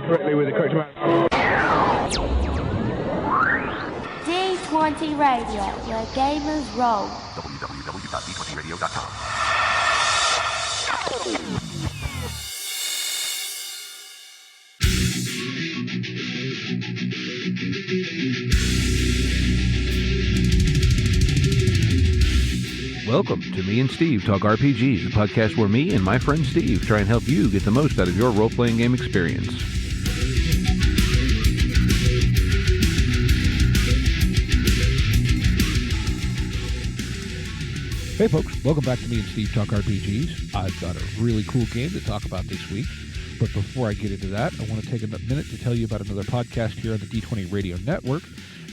correctly with the correct amount. D20 Radio, where gamers roll. www.d20radio.com. Welcome to Me and Steve Talk RPGs, a podcast where me and my friend Steve try and help you get the most out of your role-playing game experience. Hey folks, welcome back to Me and Steve Talk RPGs. I've got a really cool game to talk about this week, but before I get into that, I want to take a minute to tell you about another podcast here on the D20 Radio Network,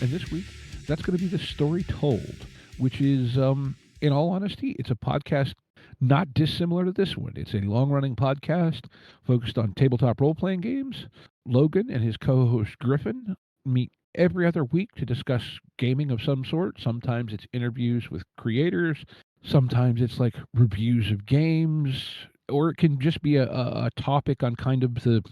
and this week, that's going to be The Story Told, which is, in all honesty, it's a podcast not dissimilar to this one. It's a long-running podcast focused on tabletop role-playing games. Logan and his co-host Griffin meet every other week to discuss gaming of some sort. Sometimes it's interviews with creators. Sometimes it's like reviews of games. Or it can just be a topic on kind of the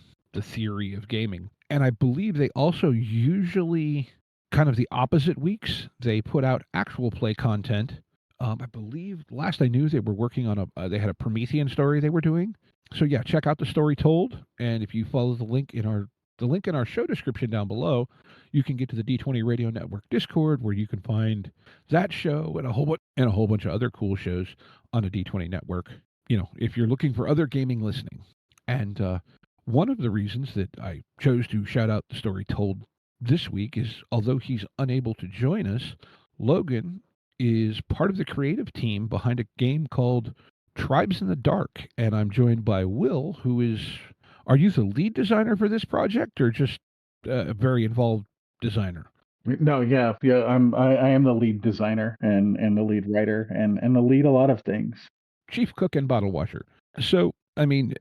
theory of gaming. And I believe they also usually, kind of the opposite weeks, they put out actual play content. I believe last I knew they were working on they had a Promethean story they were doing. So yeah, check out The Story Told, and if you follow the link in our show description down below, you can get to the D20 Radio Network Discord, where you can find that show and a whole bunch of other cool shows on the D20 Network. You know, if you're looking for other gaming listening. And one of the reasons that I chose to shout out The Story Told this week is, although he's unable to join us, Logan is part of the creative team behind a game called Tribes in the Dark, and I'm joined by Will, who is, are you the lead designer for this project, or just a very involved designer? No, yeah, I am the lead designer and the lead writer and the lead a lot of things. Chief cook and bottle washer. So, I mean,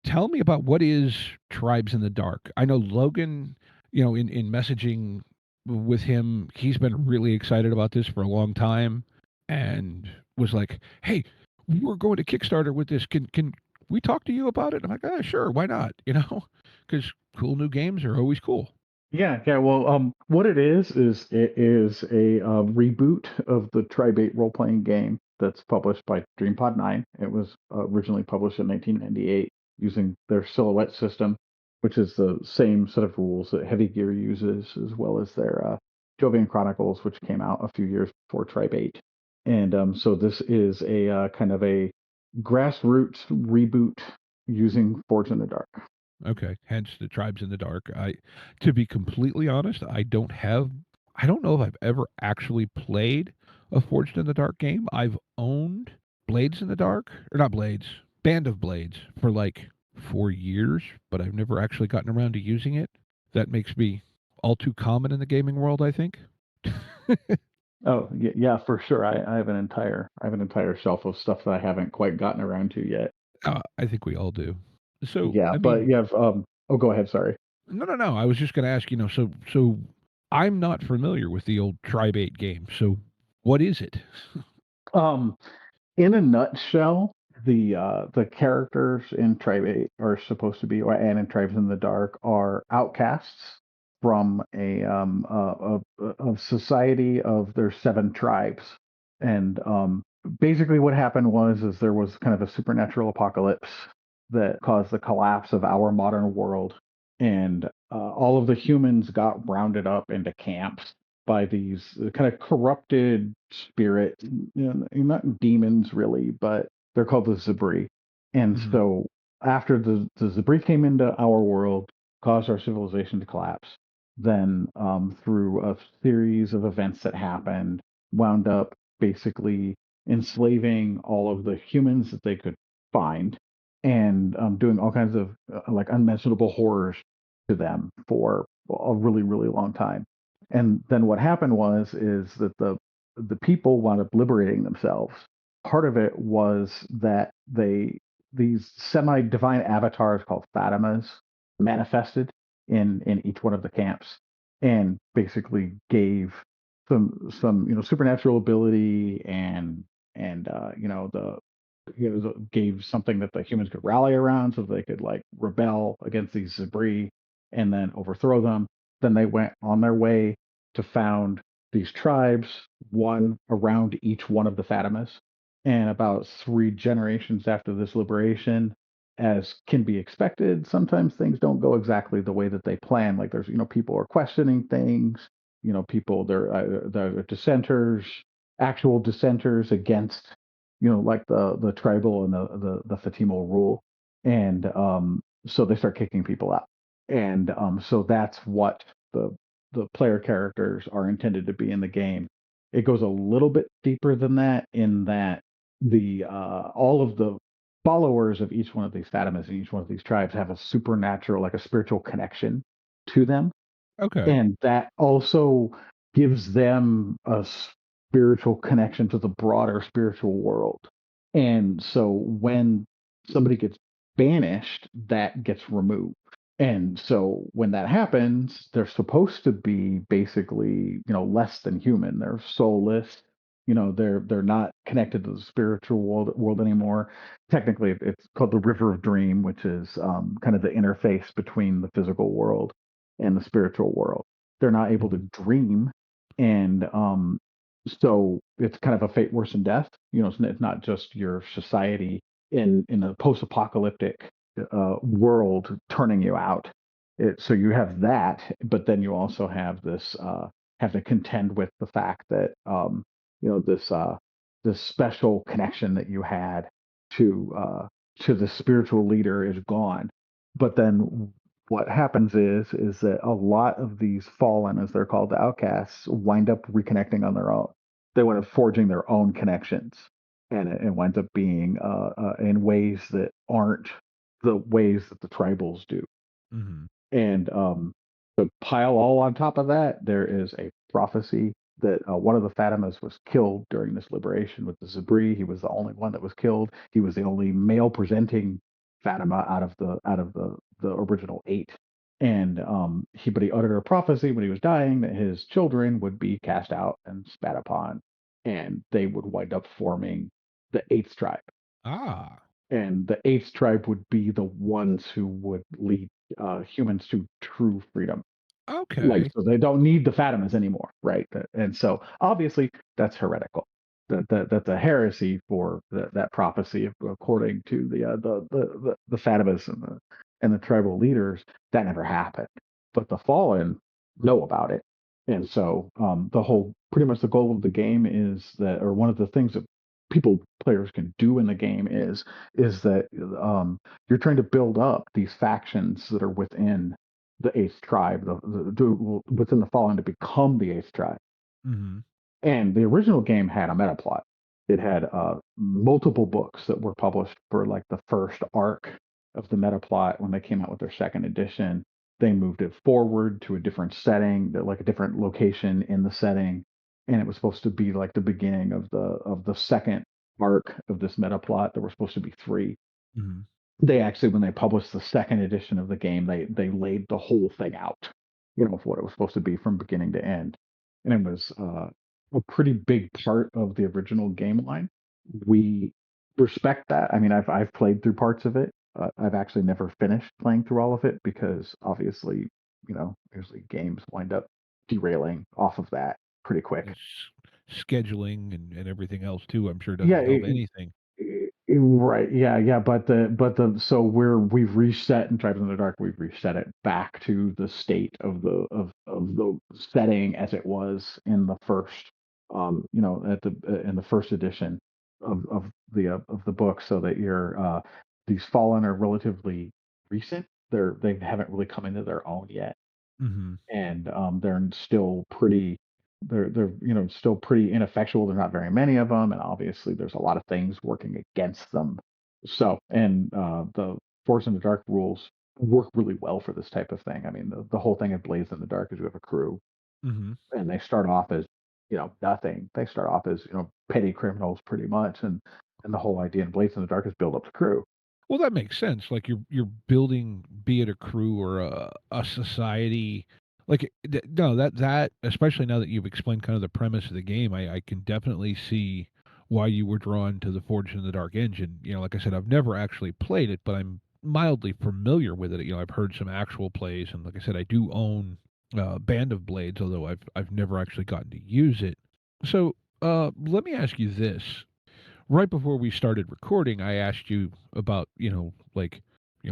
tell me about what is Tribes in the Dark. I know Logan, you know, in messaging with him, he's been really excited about this for a long time and was like, hey, we're going to Kickstarter with this. Can we talk to you about it? I'm like, sure, why not? You know, because cool new games are always cool. Yeah. Well, what it is a reboot of the Tribe 8 role-playing game that's published by DreamPod 9. It was originally published in 1998 using their Silhouette system, which is the same set of rules that Heavy Gear uses, as well as their Jovian Chronicles, which came out a few years before Tribe 8. And so this is a kind of a grassroots reboot using Forge in the Dark. Okay, hence the Tribes in the Dark. To be completely honest, I don't know if I've ever actually played a Forged in the Dark game. I've owned Blades in the Dark, or not Blades, Band of Blades for like 4 years, but I've never actually gotten around to using it. That makes me all too common in the gaming world, I think. Oh, yeah, for sure. I have an entire shelf of stuff that I haven't quite gotten around to yet. I think we all do. So yeah, but you have go ahead, sorry. No. I was just going to ask, you know, so I'm not familiar with the old Tribe 8 game. So what is it? In a nutshell, the characters in Tribe 8 are supposed to be, and in Tribes in the Dark, are outcasts from a society of their 7 tribes. And basically what happened is there was kind of a supernatural apocalypse that caused the collapse of our modern world. And all of the humans got rounded up into camps by these kind of corrupted spirit, you know, not demons really, but they're called the Zabri. And so after the Zabri came into our world, caused our civilization to collapse, then through a series of events that happened, wound up basically enslaving all of the humans that they could find, and doing all kinds of like unmentionable horrors to them for a really, really long time. And then what happened is that the people wound up liberating themselves. Part of it was that these semi-divine avatars called Fatimas manifested in each one of the camps, and basically gave some supernatural ability and the gave something that the humans could rally around so they could like rebel against these Zabri and then overthrow them. Then they went on their way to found these tribes, one around each one of the Fatimas. And about 3 generations after this liberation, as can be expected, sometimes things don't go exactly the way that they plan. Like there's, people are questioning things. People they're dissenters, actual dissenters against, like the tribal and the Fatima rule, and so they start kicking people out, and so that's what the player characters are intended to be in the game. It goes a little bit deeper than that in that the all of the followers of each one of these Fatimas and each one of these tribes have a supernatural, like a spiritual connection to them. Okay. And that also gives them a spiritual connection to the broader spiritual world. And so when somebody gets banished, that gets removed. And so when that happens, they're supposed to be basically, less than human. They're soulless. They're not connected to the spiritual world anymore. Technically, it's called the River of Dream, which is kind of the interface between the physical world and the spiritual world. They're not able to Mhm. dream, and so it's kind of a fate worse than death. It's not just your society in a post-apocalyptic world turning you out. So you have that, but then you also have this have to contend with the fact that this this special connection that you had to the spiritual leader is gone. But then what happens is that a lot of these fallen, as they're called, the outcasts, wind up reconnecting on their own. They wind up forging their own connections, and it winds up being in ways that aren't the ways that the tribals do. Mhm. And to pile all on top of that, there is a prophecy that one of the Fatimas was killed during this liberation with the Zabri. He was the only one that was killed. He was the only male presenting Fatima out of the original 8. And he uttered a prophecy when he was dying that his children would be cast out and spat upon, and they would wind up forming the 8th tribe, Ah. and the 8th tribe would be the ones who would lead humans to true freedom. Like, Okay. so they don't need the Fatimas anymore, right? And so obviously that's heretical. That's a heresy for that prophecy, according to the Fatimas and the tribal leaders. That never happened, but the fallen know about it, and so the whole pretty much the goal of the game is that, or one of the things that players can do in the game is that you're trying to build up these factions that are within the 8th tribe, within the fallen, to become the 8th tribe. Mhm. And the original game had a meta plot. It had multiple books that were published for like the first arc of the meta plot. When they came out with their second edition, they moved it forward to a different setting, like a different location in the setting, and it was supposed to be like the beginning of the second arc of this meta plot. There were supposed to be 3. Mhm. They actually, when they published the second edition of the game, they laid the whole thing out, for what it was supposed to be from beginning to end, and it was a pretty big part of the original game line. We respect that. I mean, I've played through parts of it. I've actually never finished playing through all of it because obviously, usually games wind up derailing off of that pretty quick. Yes. Scheduling and everything else too, I'm sure Yeah, doesn't help anything. right. Yeah, yeah. But the so we've reset in Tribes in the Dark. We've reset it back to the state of the setting as it was in the first, at the in the first edition of the book, so that these fallen are relatively recent. They haven't really come into their own yet, Mhm. and they're still pretty they're still pretty ineffectual. There's not very many of them, and obviously there's a lot of things working against them. So, and the Force in the Dark rules work really well for this type of thing. I mean, the whole thing at Blaze in the Dark is you have a crew, Mhm. and they start off as nothing. They start off as petty criminals pretty much, and the whole idea in Blaze in the Dark is build up the crew. Well, that makes sense. Like you're building, be it a crew or a society. Like no, that especially now that you've explained kind of the premise of the game, I can definitely see why you were drawn to the Forged in the Dark engine. Like I said, I've never actually played it, but I'm mildly familiar with it. I've heard some actual plays, and like I said, I do own Band of Blades, although I've never actually gotten to use it. So let me ask you this: right before we started recording, I asked you about, like,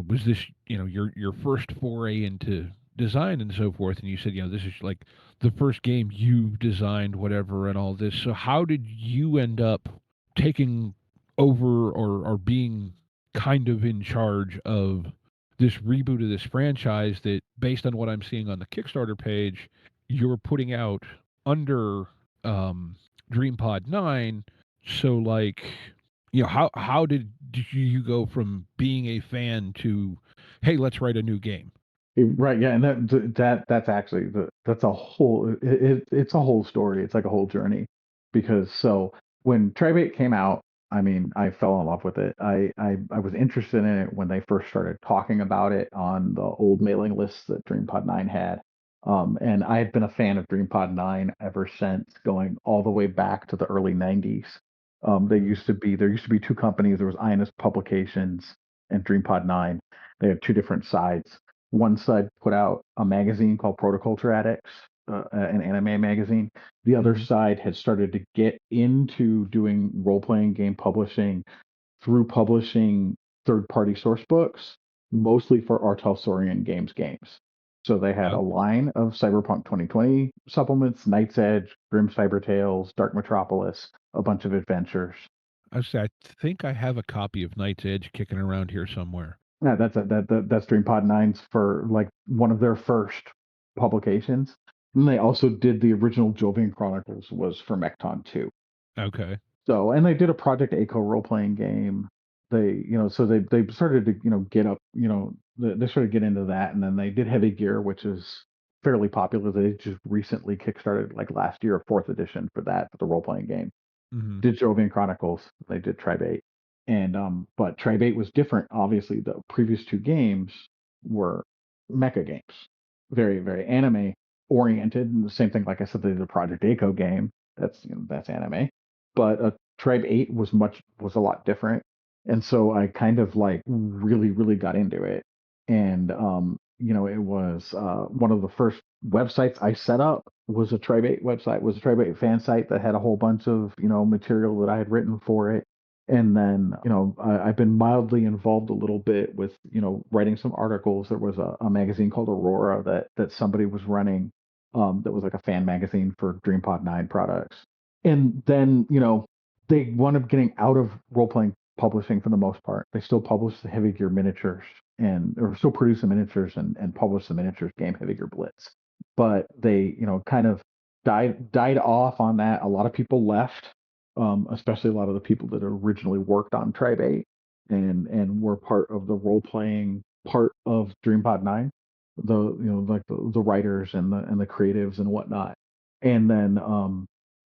was this, your first foray into design and so forth, and you said, this is like the first game you designed, whatever, and all this. So how did you end up taking over or being kind of in charge of this reboot of this franchise that, based on what I'm seeing on the Kickstarter page, you're putting out under DreamPod 9? So, like, how did you go from being a fan to, hey, let's write a new game? Right, yeah, and that's actually that's a whole it's a whole story. It's like a whole journey because so when Tribe 8 came out, I mean, I fell in love with it. I was interested in it when they first started talking about it on the old mailing lists that DreamPod 9 had. And I had been a fan of DreamPod 9 ever since, going all the way back to the early 90s. There used to be two companies. There was Ionist Publications and DreamPod 9. They had two different sides. One side put out a magazine called Protoculture Addicts, an anime magazine. The other Mhm. side had started to get into doing role playing game publishing through publishing third party source books, mostly for Artelsorian games. So they had a Oh, line of Cyberpunk 2020 supplements, Night's Edge, Grim Cyber Tales, Dark Metropolis, a bunch of adventures. I think I have a copy of Night's Edge kicking around here somewhere. Yeah, that's DreamPod Nines for like one of their first publications. And they also did the original Jovian Chronicles was for Mechton 2. Okay. So, and they did a Project ACO role playing game. So they started to, get up, they started to get into that, and then they did Heavy Gear, which is fairly popular. They just recently kickstarted like last year a fourth edition for that for the role playing game. Hmm. Did Jovian Chronicles. They did Tribe 8. And but Tribe 8 was different. Obviously, the previous two games were mecha games. Very, very anime oriented. And the same thing, like I said, they did the Project Echo game. That's anime. But Tribe 8 was a lot different. And so I kind of like really, really got into it. And it was one of the first websites I set up was a Tribe 8 website, was a Tribe 8 fan site that had a whole bunch of, material that I had written for it. And then, I've been mildly involved a little bit with, writing some articles. There was a magazine called Aurora that somebody was running, that was like a fan magazine for DreamPod 9 products. And then, they wound up getting out of role playing publishing for the most part. They still publish the Heavy Gear miniatures or still produce the miniatures and publish the miniatures game Heavy Gear Blitz. But they, kind of died off on that. A lot of people left, especially a lot of the people that originally worked on Tribe 8 and were part of the role playing part of DreamPod 9, like the writers and the creatives and whatnot. And then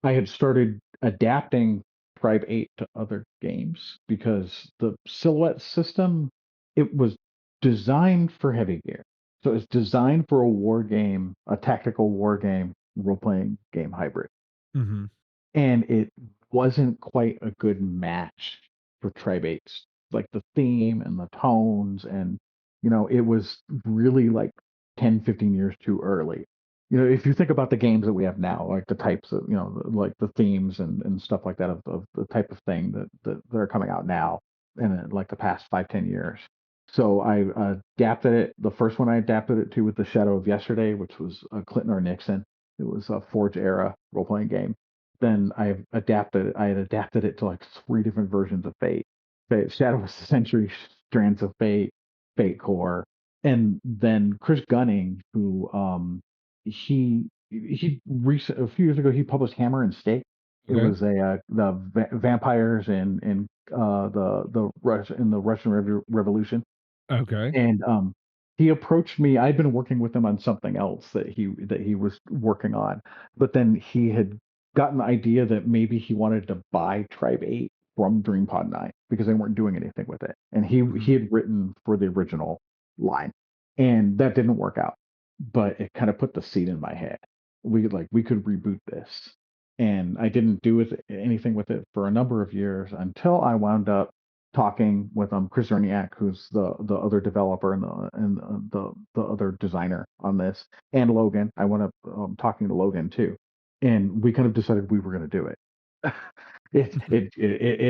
I had started adapting Tribe 8 to other games because the silhouette system, it was designed for Heavy Gear. So it's designed for a war game, a tactical war game, role playing game hybrid. Hmm. And it wasn't quite a good match for Tribe 8's, like the theme and the tones. And, it was really like 10, 15 years too early. If you think about the games that we have now, like the types of, like the themes and stuff like that of the type of thing that are coming out now in like the past 5, 10 years. So I adapted it. The first one I adapted it to with The Shadow of Yesterday, which was Clinton or Nixon. It was a Forge era role playing game. Then I had adapted it to like three different versions of Fate, Shadow of the Century, Strands of Fate, Fate Core, and then Chris Gunning, who a few years ago he published Hammer and Stake. It Okay. was the vampires in the Russian Revolution. Okay. And he approached me. I'd been working with him on something else that he was working on, but then he had gotten the idea that maybe he wanted to buy Tribe 8 from DreamPod 9 because they weren't doing anything with it. And Hmm. he had written for the original line, and that didn't work out. But it kind of put the seed in my head. We could reboot this. and I didn't do anything with it for a number of years until I wound up talking with Chris Zerniak, who's the other developer and the other designer on this, and Logan. I wound up talking to Logan too, and we kind of decided we were going to do it. It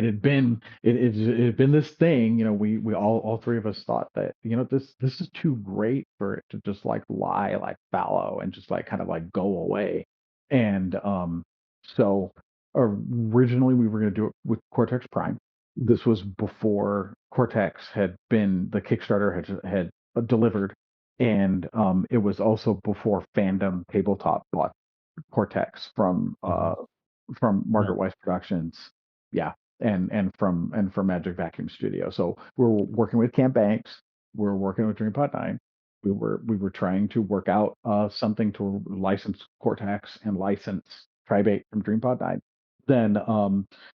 had been it had been this thing, we all three of us thought that, this is too great for it to just like lie like fallow and just like kind of like go away. And so originally we were going to do it with Cortex Prime. This was before Cortex the Kickstarter had delivered, and it was also before Fandom Tabletop bought Cortex Hmm. from Right. Margaret Weiss Productions, yeah, and from Magic Vacuum Studio. So we're working with Camp Banks, we're working with DreamPod 9. We were trying to work out something to license Cortex and license Tribate from DreamPod 9. Then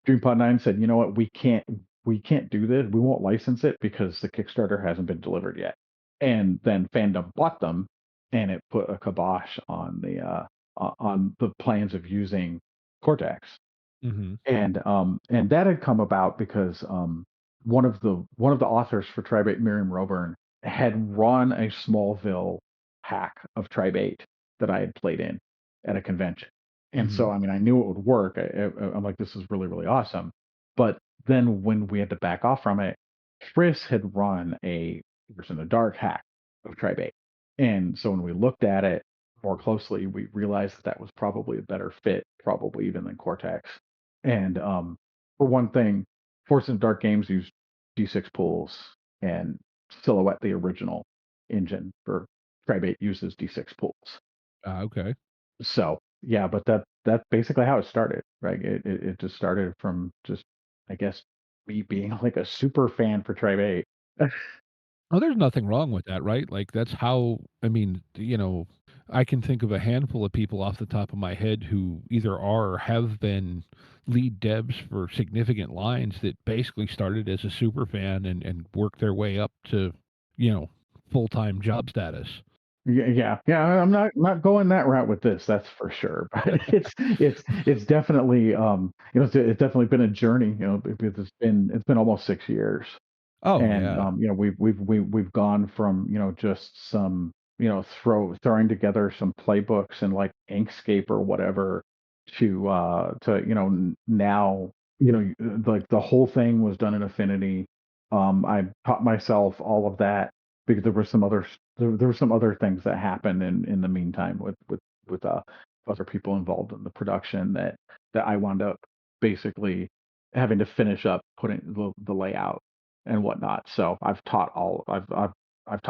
DreamPod 9 said, you know what, we can't do this. We won't license it because the Kickstarter hasn't been delivered yet. And then Fandom bought them, and it put a kibosh on the plans of using Cortex. Hmm. And that had come about because one of the authors for Tribate, Miriam Roburn, had run a Smallville hack of Tribate that I had played in at a convention. And Hmm. so, I mean, I knew it would work. I'm like, this is really, really awesome. But then when we had to back off from it, Chris had run a Fingers in the Dark hack of Tribate. And so when we looked at it more closely, we realized that was probably a better fit, probably even than Cortex. And for one thing, Force and Dark Games use D6 pools, and Silhouette, the original engine for Tribate, uses D6 pools. Okay. So yeah, but that's basically how it started, right? It just started from just, I guess, me being like a super fan for Tribate. Oh, there's nothing wrong with that, right? Like, that's how I mean, I can think of a handful of people off the top of my head who either are or have been lead devs for significant lines that basically started as a super fan and worked their way up to, you know, full-time job status. Yeah, yeah, yeah. I'm not going that route with this, that's for sure. But it's definitely it's definitely been a journey, because it's been almost 6 years. Oh, And yeah. we've gone from, just some, throwing together some playbooks and like Inkscape or whatever, to now, like the whole thing was done in Affinity. I taught myself all of that because there were some other things that happened in the meantime with other people involved in the production that I wound up basically having to finish up putting the layout and whatnot. So I've taught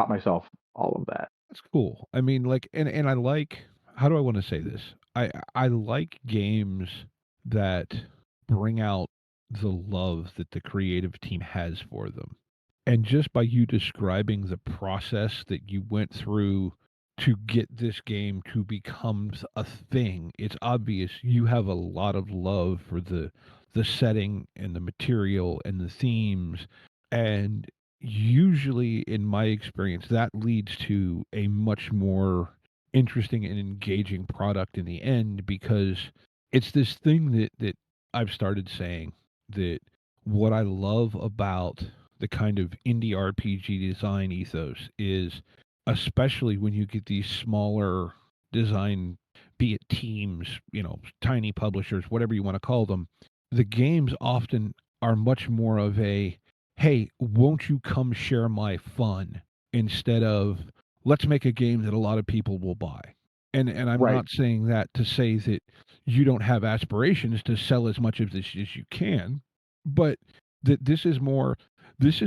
myself all of that. That's cool. I mean, like, and I like, how do I wanna say this? I like games that bring out the love that the creative team has for them. And just by you describing the process that you went through to get this game to become a thing, it's obvious you have a lot of love for the setting and the material and the themes. And usually, in my experience, that leads to a much more interesting and engaging product in the end, because it's this thing that I've started saying, that what I love about the kind of indie RPG design ethos is, especially when you get these smaller design, be it teams, tiny publishers, whatever you want to call them, the games often are much more of a, hey, won't you come share my fun, instead of, let's make a game that a lot of people will buy. And I'm Right. not saying that to say that you don't have aspirations to sell as much of this as you can, but that this is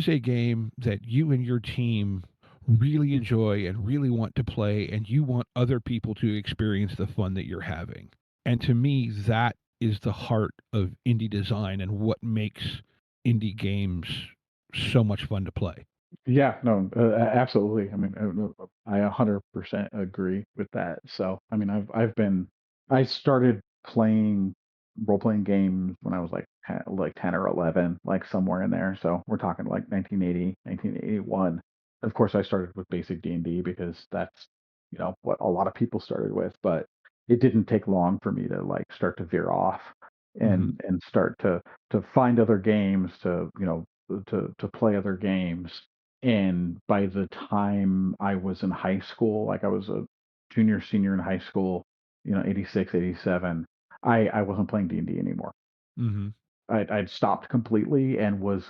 a game that you and your team really enjoy and really want to play, and you want other people to experience the fun that you're having. And to me, that is the heart of indie design and what makes indie games so much fun to play. Yeah, no, absolutely. I mean, I 100% agree with that. So, I mean, I started playing role-playing games when I was like 10 or 11, like somewhere in there. So we're talking like 1980, 1981. Of course, I started with basic D&D because that's, what a lot of people started with. But it didn't take long for me to like start to veer off Hmm. and start to find other games, to to play other games. And by the time I was in high school, like I was a junior, senior in high school, 86, 87, I wasn't playing D&D anymore. Hmm. I'd stopped completely and was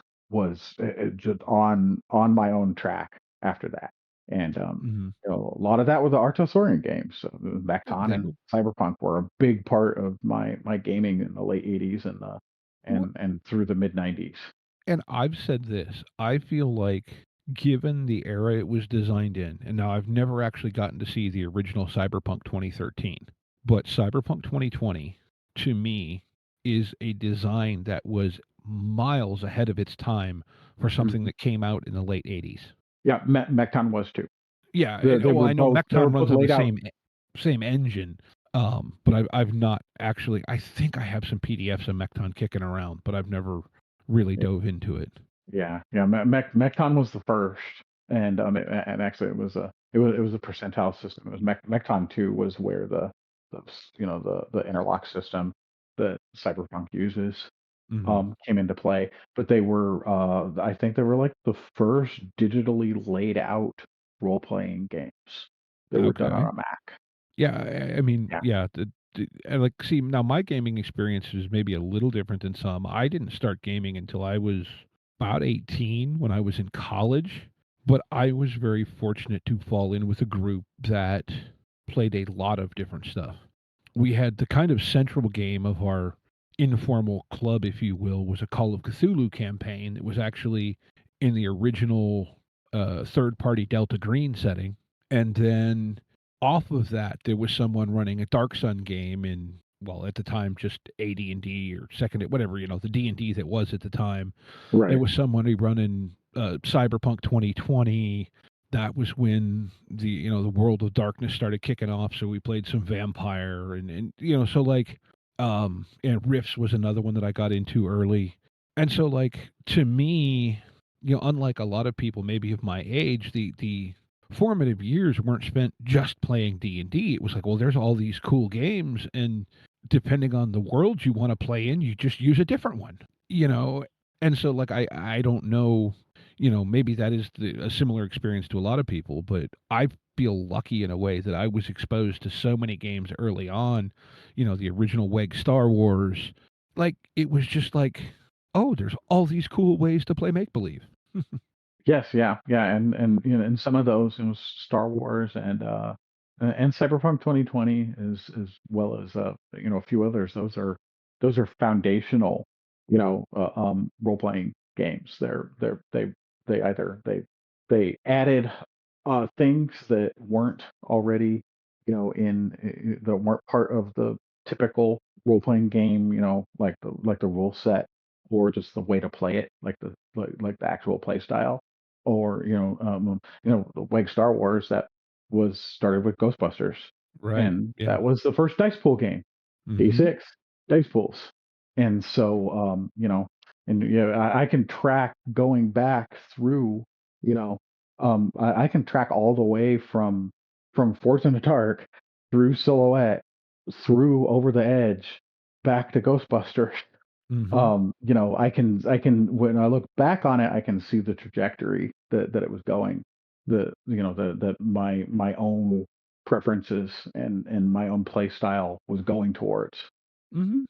just on my own track after that. And Hmm. a lot of that were the Artosaurian games. So Mecton They and were, Cyberpunk were a big part of my gaming in the late '80s and well, and through the mid '90s. and I've said this. I feel like, given the era it was designed in, and now I've never actually gotten to see the original Cyberpunk 2013, but Cyberpunk 2020, to me, is a design that was miles ahead of its time for something Mhm. that came out in the late 80s. Yeah, Mecton was too. Yeah, They well, were I know both they were Mecton runs both on the laid out. same engine, but I've not actually. I think I have some PDFs of Mecton kicking around, but I've never really dove into it. Yeah, yeah. Mecton was the first, and and actually it was a percentile system. It was Mecton 2 was where the interlock system that Cyberpunk uses Hmm. came into play. But they were I think they were like the first digitally laid out role playing games that were done on Okay. a Mac. Yeah, I mean, Yeah. yeah, and like, see, now my gaming experience is maybe a little different than some. I didn't start gaming until I was about 18 when I was in college, but I was very fortunate to fall in with a group that played a lot of different stuff. We had the kind of central game of our informal club, if you will, was a Call of Cthulhu campaign that was actually in the original third party Delta Green setting. And then off of that, there was someone running a Dark Sun game in, well, at the time, just AD&D or second, whatever, the D&D that was at the time. There Right. was somebody running Cyberpunk 2020. That was when the World of Darkness started kicking off. So we played some Vampire and so like and Rifts was another one that I got into early. And so like to me, unlike a lot of people maybe of my age, the formative years weren't spent just playing D&D. It was like, well, there's all these cool games, and depending on the world you want to play in, you just use a different one. You know, and so like I don't know, maybe that is a similar experience to a lot of people, but I feel lucky in a way that I was exposed to so many games early on, the original WEG Star Wars. Like it was just like, oh, there's all these cool ways to play make believe. Yes, yeah, yeah, and some of those, Star Wars and Cyberpunk 2020, as well as a few others. Those are foundational, role playing games. They either they added things that weren't already, that weren't part of the typical role playing game, like the rule set, or just the way to play it, like the actual play style. Or the WEG Star Wars that was started with Ghostbusters, Right. and Yeah. that was the first dice pool game, Hmm. D6 dice pools. And so and I can track going back through, you know I can track all the way from Force in the Dark through Silhouette, through Over the Edge, back to Ghostbusters. Hmm. I can when I look back on it, I can see the trajectory that it was going, that my own preferences and my own play style was going towards. Hmm.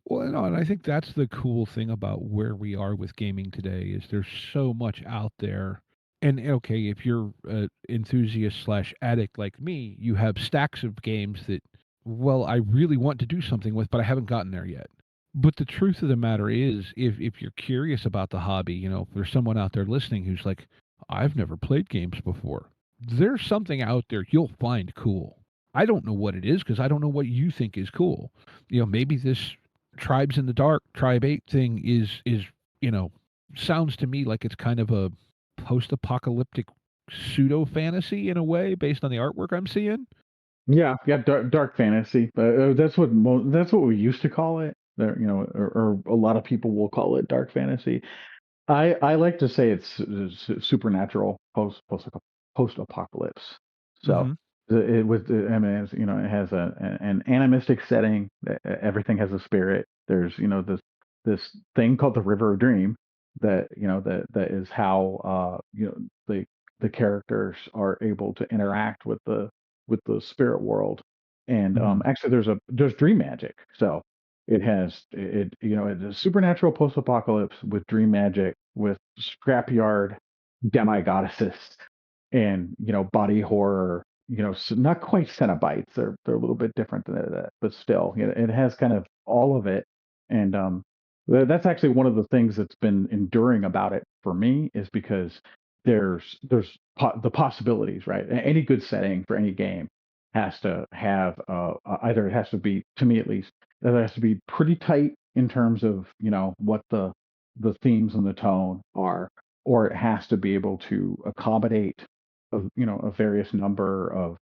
Well, and I think that's the cool thing about where we are with gaming today is there's so much out there. And okay, if you're an enthusiast slash addict like me, you have stacks of games that, well, I really want to do something with, but I haven't gotten there yet. But the truth of the matter is, if you're curious about the hobby, if there's someone out there listening who's like, I've never played games before, there's something out there you'll find cool. I don't know what it is because I don't know what you think is cool. Maybe this Tribes in the Dark, Tribe 8 thing is, you know, sounds to me like it's kind of a post-apocalyptic pseudo fantasy in a way based on the artwork I'm seeing. Yeah, yeah, dark fantasy. That's what we used to call it. Or a lot of people will call it dark fantasy. I like to say it's supernatural post apocalypse. So Hmm. It was, I mean, it has an animistic setting. Everything has a spirit. There's, this thing called the River of Dream that, that is how, the characters are able to interact with the spirit world. And Mhm. actually, there's dream magic. So it's a supernatural post-apocalypse with dream magic, with scrapyard demi-goddesses, and body horror, not quite Cenobites. They're a little bit different than that, but still, it has kind of all of it. And that's actually one of the things that's been enduring about it for me, is because the possibilities, right? Any good setting for any game has to have, either it has to be, to me at least, it has to be pretty tight in terms of what the themes and the tone are, or it has to be able to accommodate a various number of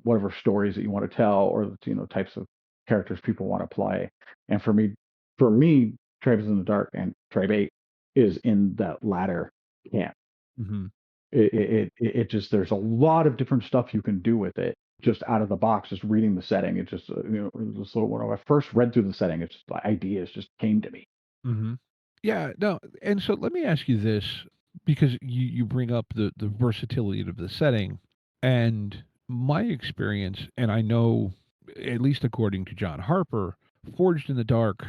whatever stories that you want to tell, or types of characters people want to play. And for me, Tribes in the Dark and Tribe 8 is in that latter camp. Mhm. It just, there's a lot of different stuff you can do with it just out of the box. Just reading the setting, it just it was, so when I first read through the setting, it's just the ideas just came to me. Mhm. Yeah, no, and so let me ask you this, because you bring up the versatility of the setting, and my experience, and I know, at least according to John Harper, Forged in the Dark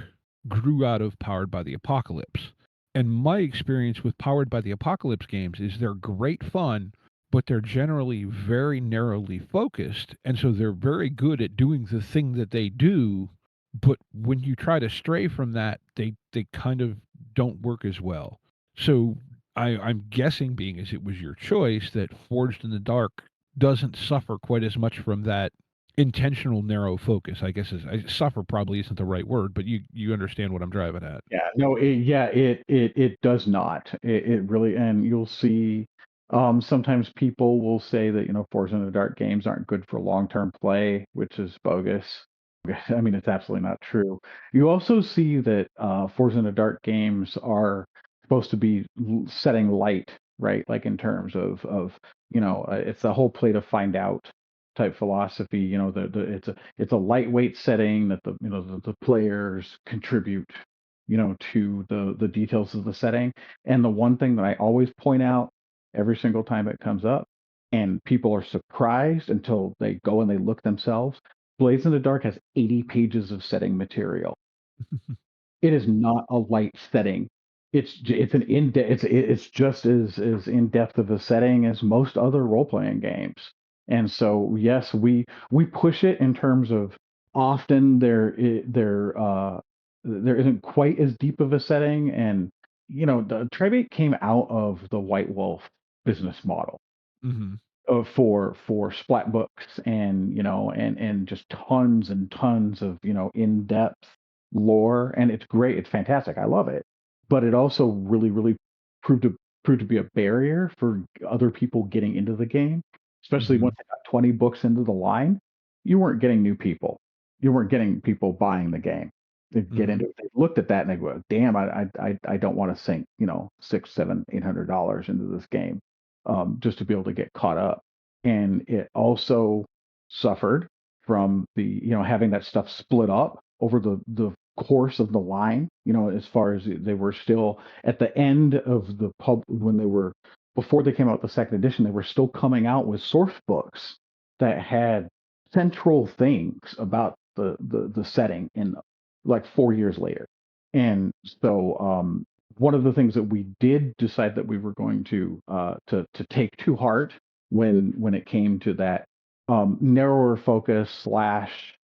grew out of Powered by the Apocalypse. And my experience with Powered by the Apocalypse games is they're great fun, but they're generally very narrowly focused, and so they're very good at doing the thing that they do, but when you try to stray from that, they kind of don't work as well. So I'm guessing, being as it was your choice, that Forged in the Dark doesn't suffer quite as much from that intentional narrow focus. I guess suffer probably isn't the right word, but you understand what I'm driving at. Yeah, no, it does not. It really, and you'll see, sometimes people will say that, Forza in the Dark games aren't good for long-term play, which is bogus. I mean, it's absolutely not true. You also see that Forza in the Dark games are supposed to be setting light, right? Like in terms of it's the whole play to find out type philosophy. It's a lightweight setting that the players contribute to the details of the setting. And the one thing that I always point out every single time it comes up, and people are surprised until they go and they look themselves, Blaze in the Dark has 80 pages of setting material. It is not a light setting. It's an in it's just as in depth of a setting as most other role playing games. And so yes, we push it in terms of, often there isn't quite as deep of a setting. And the Tribate came out of the White Wolf business model, Mhm. for splat books, and and just tons and tons of in-depth lore. And it's great, it's fantastic, I love it. But it also really proved to proved to be a barrier for other people getting into the game, especially Mhm. once they got 20 books into the line. You weren't getting new people, you weren't getting people buying the game. They get Mhm. into it, they looked at that and they go, damn, I don't want to sink six, seven, $800 into this game, just to be able to get caught up. And it also suffered from the having that stuff split up over the course of the line. As far as they were still at the end of the pub, when they were, before they came out with the second edition, they were still coming out with source books that had central things about the setting in, like, 4 years later. And so one of the things that we did decide that we were going to take to heart when it came to that narrower focus slash,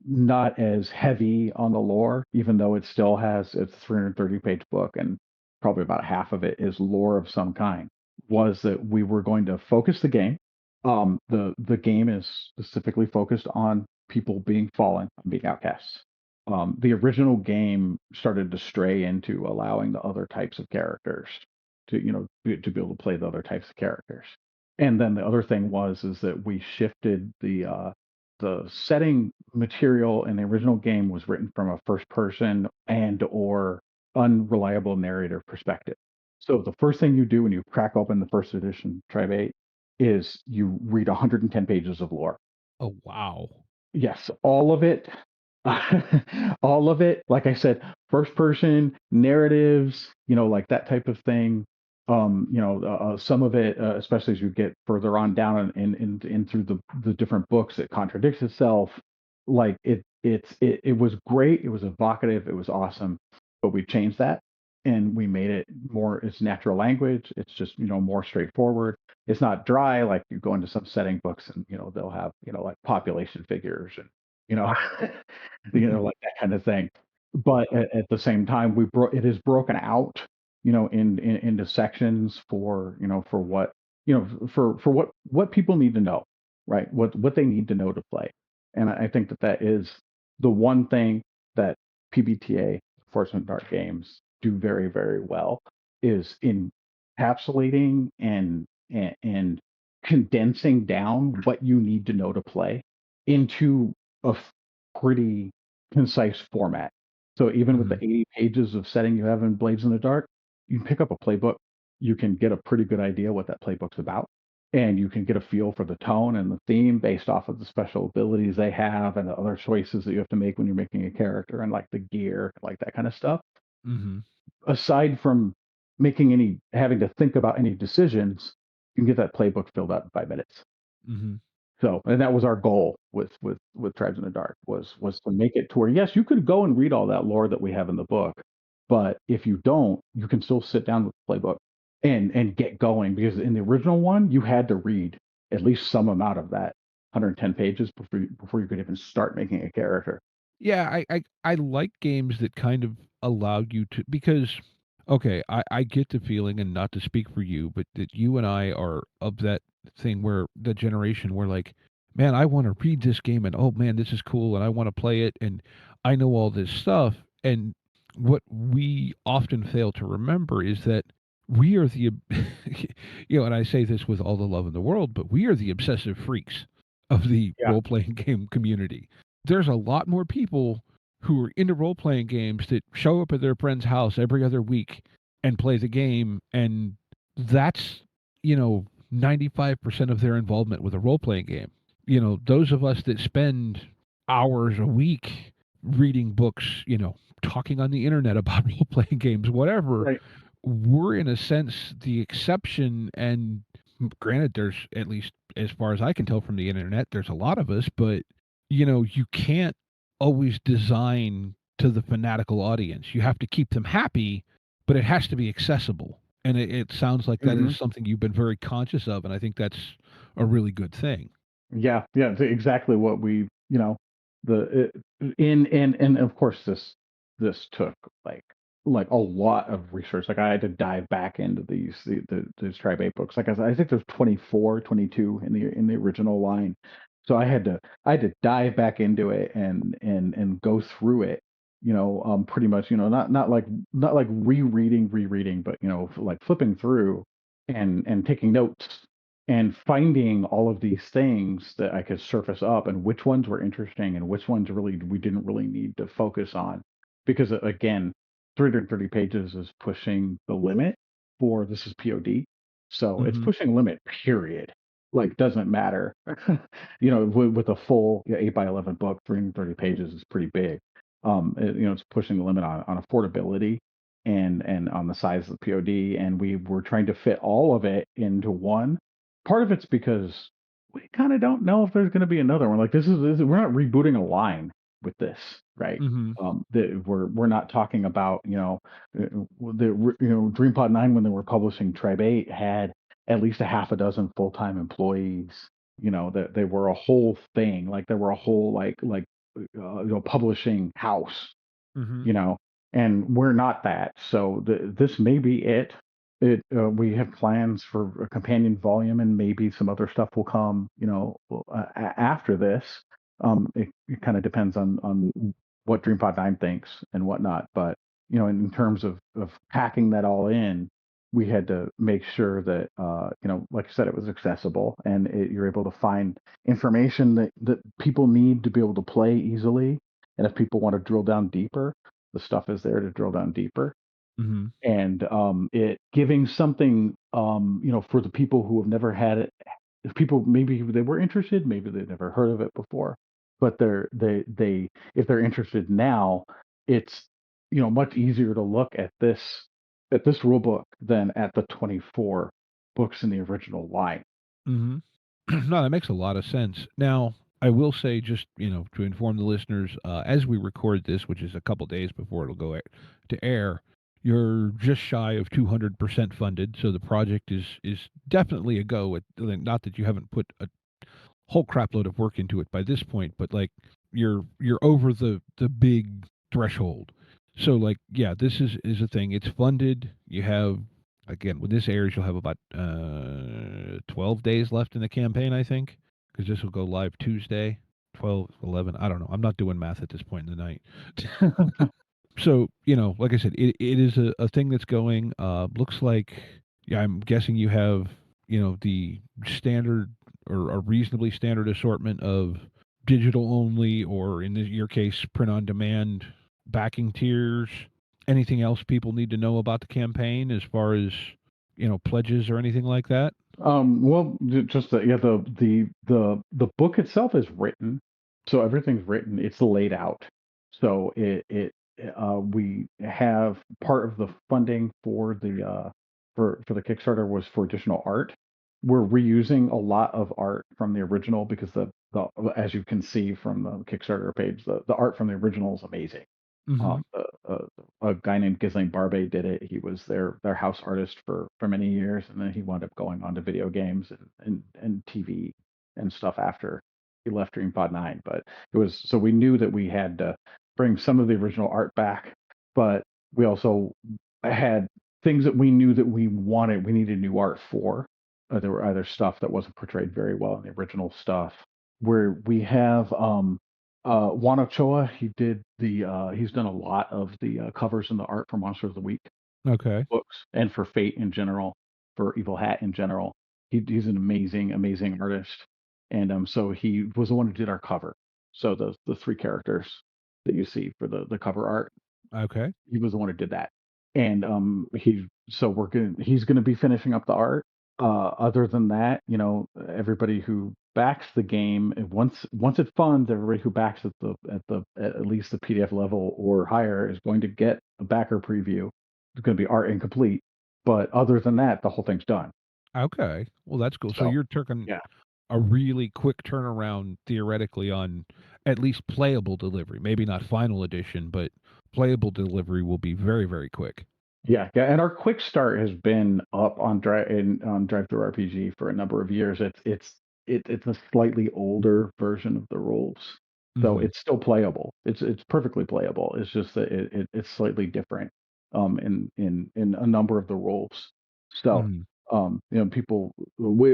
not as heavy on the lore, even though it still has its 330-page book, and probably about half of it is lore of some kind, was that we were going to focus the game. The game is specifically focused on people being fallen, being outcasts. The original game started to stray into allowing the other types of characters to be able to play the other types of characters. And then the other thing is that we shifted the setting material in the original game was written from a first person and or unreliable narrator perspective. So the first thing you do when you crack open the first edition Tribe 8 is you read 110 pages of lore. Oh, wow. Yes, all of it. All of it. Like I said, first person narratives, like that type of thing. Some of it, especially as you get further on down in through the different books, it contradicts itself. Like it was great. It was evocative. It was awesome. But we changed that and we made it more. It's natural language. It's just more straightforward. It's not dry like you go into some setting books and they'll have like population figures and you know like that kind of thing. But at the same time, it is broken out, into sections for for what for what people need to know, right? What they need to know to play. And I think that is the one thing that PBTA, Fortunate Dark Games, do very, very well is encapsulating and condensing down what you need to know to play into a pretty concise format. So even with the Mhm. 80 pages of setting you have in Blades in the Dark, you can pick up a playbook. You can get a pretty good idea what that playbook's about, and you can get a feel for the tone and the theme based off of the special abilities they have and the other choices that you have to make when you're making a character and like the gear, like that kind of stuff. Mhm. Aside from having to think about any decisions, you can get that playbook filled out in 5 minutes. Mhm. So, and that was our goal with Tribes in the Dark was to make it to where yes, you could go and read all that lore that we have in the book, but if you don't, you can still sit down with the playbook and get going because in the original one, you had to read at least some amount of that 110 pages before you could even start making a character. Yeah, I like games that kind of allow you to, because okay, I get the feeling, and not to speak for you, but that you and I are of that thing where the generation where like, man, I want to read this game and oh man, this is cool and I want to play it and I know all this stuff. And what we often fail to remember is that we are the and I say this with all the love in the world, but we are the obsessive freaks of the Yeah. role playing game community. There's a lot more people who are into role playing games that show up at their friend's house every other week and play the game, and that's 95% of their involvement with a role playing game. Those of us that spend hours a week reading books, talking on the internet about role playing games, whatever, Right. we're in a sense the exception. And granted, there's, at least as far as I can tell from the internet, there's a lot of us, but you can't always design to the fanatical audience. You have to keep them happy, but it has to be accessible. And it sounds like that Hmm. is something you've been very conscious of, and I think that's a really good thing. Yeah, yeah, it's exactly what we, the and of course this took like a lot of research. Like I had to dive back into these Tribe 8 books. Like I think there's 24, 22 in the original line. So I had to dive back into it and go through it, pretty much, not like rereading, but like flipping through and taking notes and finding all of these things that I could surface up and which ones were interesting and which ones really we didn't really need to focus on. Because again, 330 pages is pushing the limit for this is POD. So it's Mhm. pushing limit, period. Like doesn't matter. With a full 8 by 11 book, 330 pages is pretty big. It's pushing the limit on affordability and on the size of the POD. And we were trying to fit all of it into one. Part of it's because we kind of don't know if there's going to be another one. Like we're not rebooting a line with this, right? Mhm. That we're not talking about DreamPod 9 when they were publishing Tribe 8 had at least a half a dozen full-time employees. That they were a whole thing, like they were a whole publishing house, Mhm. you know, and we're not that. So this may be it. We have plans for a companion volume, and maybe some other stuff will come, after this. It kind of depends on what DreamPod 9 thinks and whatnot. But in terms of packing that all in, we had to make sure that like I said, it was accessible and you're able to find information that people need to be able to play easily. And if people want to drill down deeper, the stuff is there to drill down deeper. Mhm. And it giving something for the people who have never had it if people, maybe they were interested, maybe they'd never heard of it before, but they if they're interested now, it's much easier to look at this rule book than at the 24 books in the original line. Hmm. No, that makes a lot of sense. Now, I will say, just to inform the listeners, as we record this, which is a couple days before it'll go to air, you're just shy of 200% funded. So the project is definitely a go. Not that you haven't put a whole crap load of work into it by this point, but like you're over the big threshold. So like, yeah, this is a thing. It's funded. You have, again, when this airs, you'll have about 12 days left in the campaign, I think, because this will go live Tuesday. 12, 11, I don't know. I'm not doing math at this point in the night. So, like I said, it is a thing that's going. Looks like, yeah, I'm guessing you have, the standard or a reasonably standard assortment of digital only, or in your case, print on demand backing tiers. Anything else people need to know about the campaign as far as, pledges or anything like that? Well, just the, yeah, the book itself is written, so everything's written. It's laid out, so we have part of the funding for for the Kickstarter was for additional art. We're reusing a lot of art from the original because the as you can see from the Kickstarter page, the art from the original is amazing. Mm-hmm. Um, uh, a guy named Ghislaine Barbe did it. He was their house artist for many years, and then he wound up going on to video games and TV and stuff after he left DreamPod 9. But it was, so we knew that we had to bring some of the original art back, but we also had things that we knew that we wanted. We needed new art for. There were either stuff that wasn't portrayed very well in the original stuff. Where we have Juan Ochoa, he's done a lot of the covers and the art for Monster of the Week Okay. books and for Fate in general, for Evil Hat in general. He's an amazing artist, and so he was the one who did our cover. So the three characters that you see for the cover art, Okay. he was the one who did that. And he's gonna be finishing up the art. Other than that, everybody who backs the game, and once it funds, everybody who backs at least the PDF level or higher is going to get a backer preview. It's going to be art incomplete, but other than that, the whole thing's done. Okay. Well, that's cool. So So you're taking yeah, a really quick turnaround theoretically on at least playable delivery. Maybe not final edition, but playable delivery will be very, very quick. yeah. And our quick start has been up on Drive Through RPG for a number of years. It's a slightly older version of the rules, so Hmm. it's still playable. It's perfectly playable. It's just that it's slightly different in a number of the rules. So Hmm. people,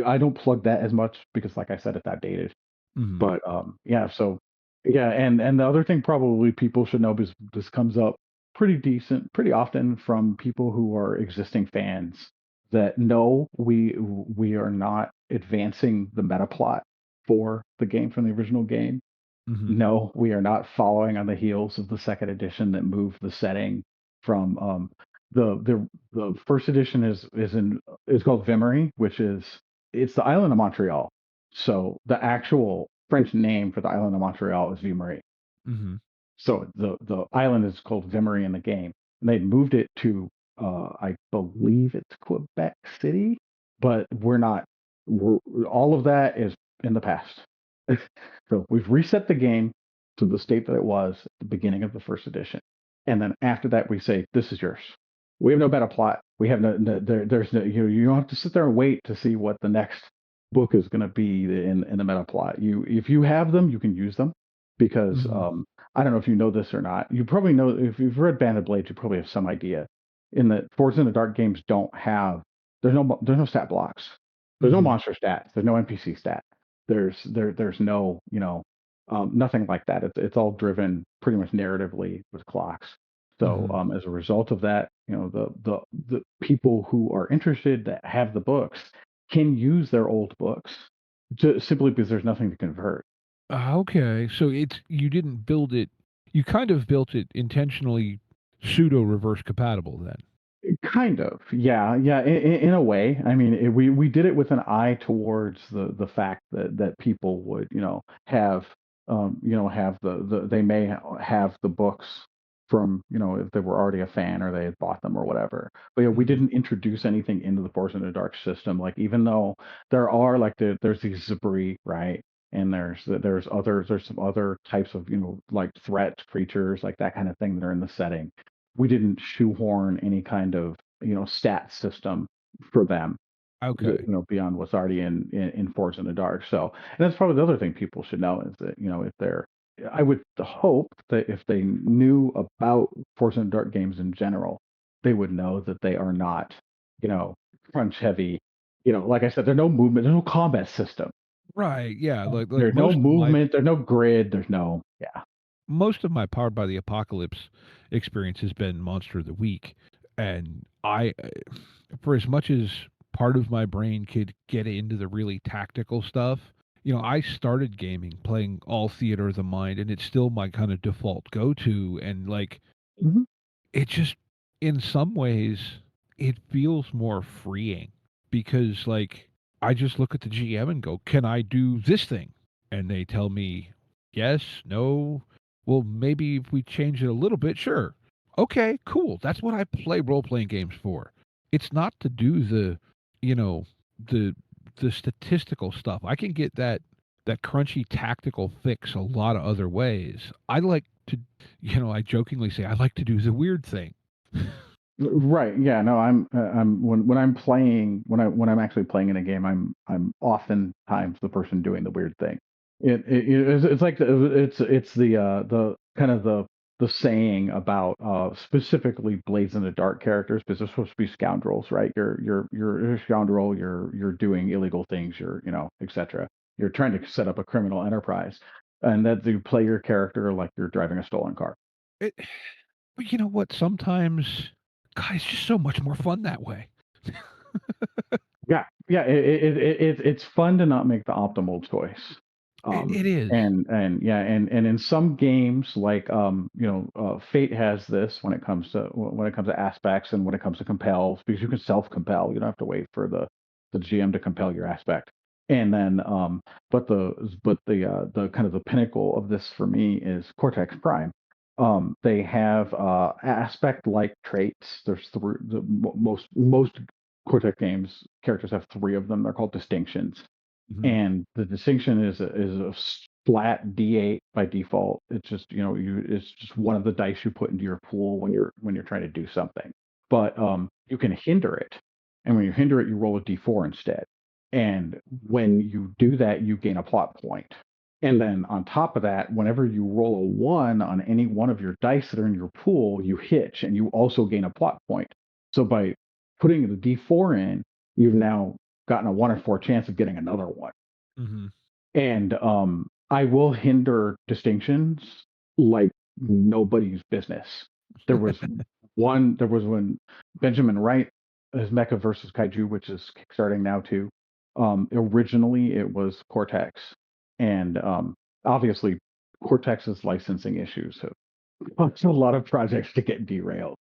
I don't plug that as much because, like I said, it's outdated. Hmm. But yeah, so yeah, and the other thing probably people should know, because this comes up pretty often from people who are existing fans, that no, we are not advancing the meta plot for the game from the original game. Hmm. No, we are not following on the heels of the second edition that moved the setting from the first edition is called Vimery, which is, it's the island of Montreal. So the actual French name for the island of Montreal is Vimery. Hmm. So the island is called Vimery in the game, and they moved it to I believe it's Quebec City, but we're not. We're, all of that is in the past. So we've reset the game to the state that it was at the beginning of the first edition, and then after that we say this is yours. We have no meta plot. We have there's no, you don't have to sit there and wait to see what the next book is going to be in the meta plot. If you have them, you can use them, because Hmm. I don't know if you know this or not. You probably know, if you've read Band of Blades, you probably have some idea. In the Forged in the Dark games don't have, there's no stat blocks. There's no Hmm. monster stats. There's no NPC stat. There's no, nothing like that. It's all driven pretty much narratively with clocks. So Hmm. as a result of that, the people who are interested that have the books can use their old books, simply because there's nothing to convert. Okay. So you didn't build it. You kind of built it intentionally pseudo reverse compatible then. Kind of, yeah, yeah. In a way, I mean, we did it with an eye towards the fact that people would, have they may have the books from, if they were already a fan or they had bought them or whatever. But yeah, we Mhm. didn't introduce anything into the Force in the Dark system. Like, even though there are like there's these Zabri, right? And there's some other types of, like threat creatures, like that kind of thing that are in the setting. We didn't shoehorn any kind of, stat system for them, Okay. beyond what's already in Force in the Dark. So, and that's probably the other thing people should know is that, if they're, I would hope that if they knew about Force in the Dark games in general, they would know that they are not, you know, crunch heavy. Like I said, there's no movement, there's no combat system. Right, yeah, like There's no movement, there's no grid, there's no, yeah. most of my Powered by the Apocalypse experience has been Monster of the Week, and for as much as part of my brain could get into the really tactical stuff, I started gaming playing all Theater of the Mind, and it's still my kind of default go-to, and, like, Mhm. it just in some ways, it feels more freeing because, like, I just look at the GM and go, "Can I do this thing?" And they tell me, "Yes, no, well, maybe if we change it a little bit, sure." Okay, cool. That's what I play role-playing games for. It's not to do you know, the the statistical stuff. I can get that crunchy tactical fix a lot of other ways. I like to I jokingly say I like to do the weird thing. Right. Yeah. No. I'm when I'm playing when I'm actually playing in a game, I'm oftentimes the person doing the weird thing. It's like it's the kind of the saying about specifically Blades in the Dark characters, because they're supposed to be scoundrels, right? You're a scoundrel. You're doing illegal things. You're, etc. You're trying to set up a criminal enterprise, and that you play your character like you're driving a stolen car. It But you know what? Sometimes, God, it's just so much more fun that way. Yeah, yeah, it's fun to not make the optimal choice. It is. And yeah, and in some games, like, Fate has this when it comes to aspects and when it comes to compels, because you can self compel. You don't have to wait for the GM to compel your aspect. And then, the kind of the pinnacle of this for me is Cortex Prime. They have aspect like traits. There's three. Most Cortex games characters have three of them. They're called distinctions, Mhm. and the distinction is a flat D8 by default. It's just, it's just one of the dice you put into your pool when you're trying to do something. But you can hinder it, and when you hinder it, you roll a D4 instead. And when you do that, you gain a plot point. And then on top of that, whenever you roll a one on any one of your dice that are in your pool, you hitch and you also gain a plot point. So by putting the D4 in, you've now gotten a 1 in 4 chance of getting another one. Mhm. And I will hinder distinctions like nobody's business. There was there was when Benjamin Wright, his Mecha versus Kaiju, which is kickstarting now too. Originally it was Cortex, and obviously Cortex's licensing issues have caused a lot of projects to get derailed.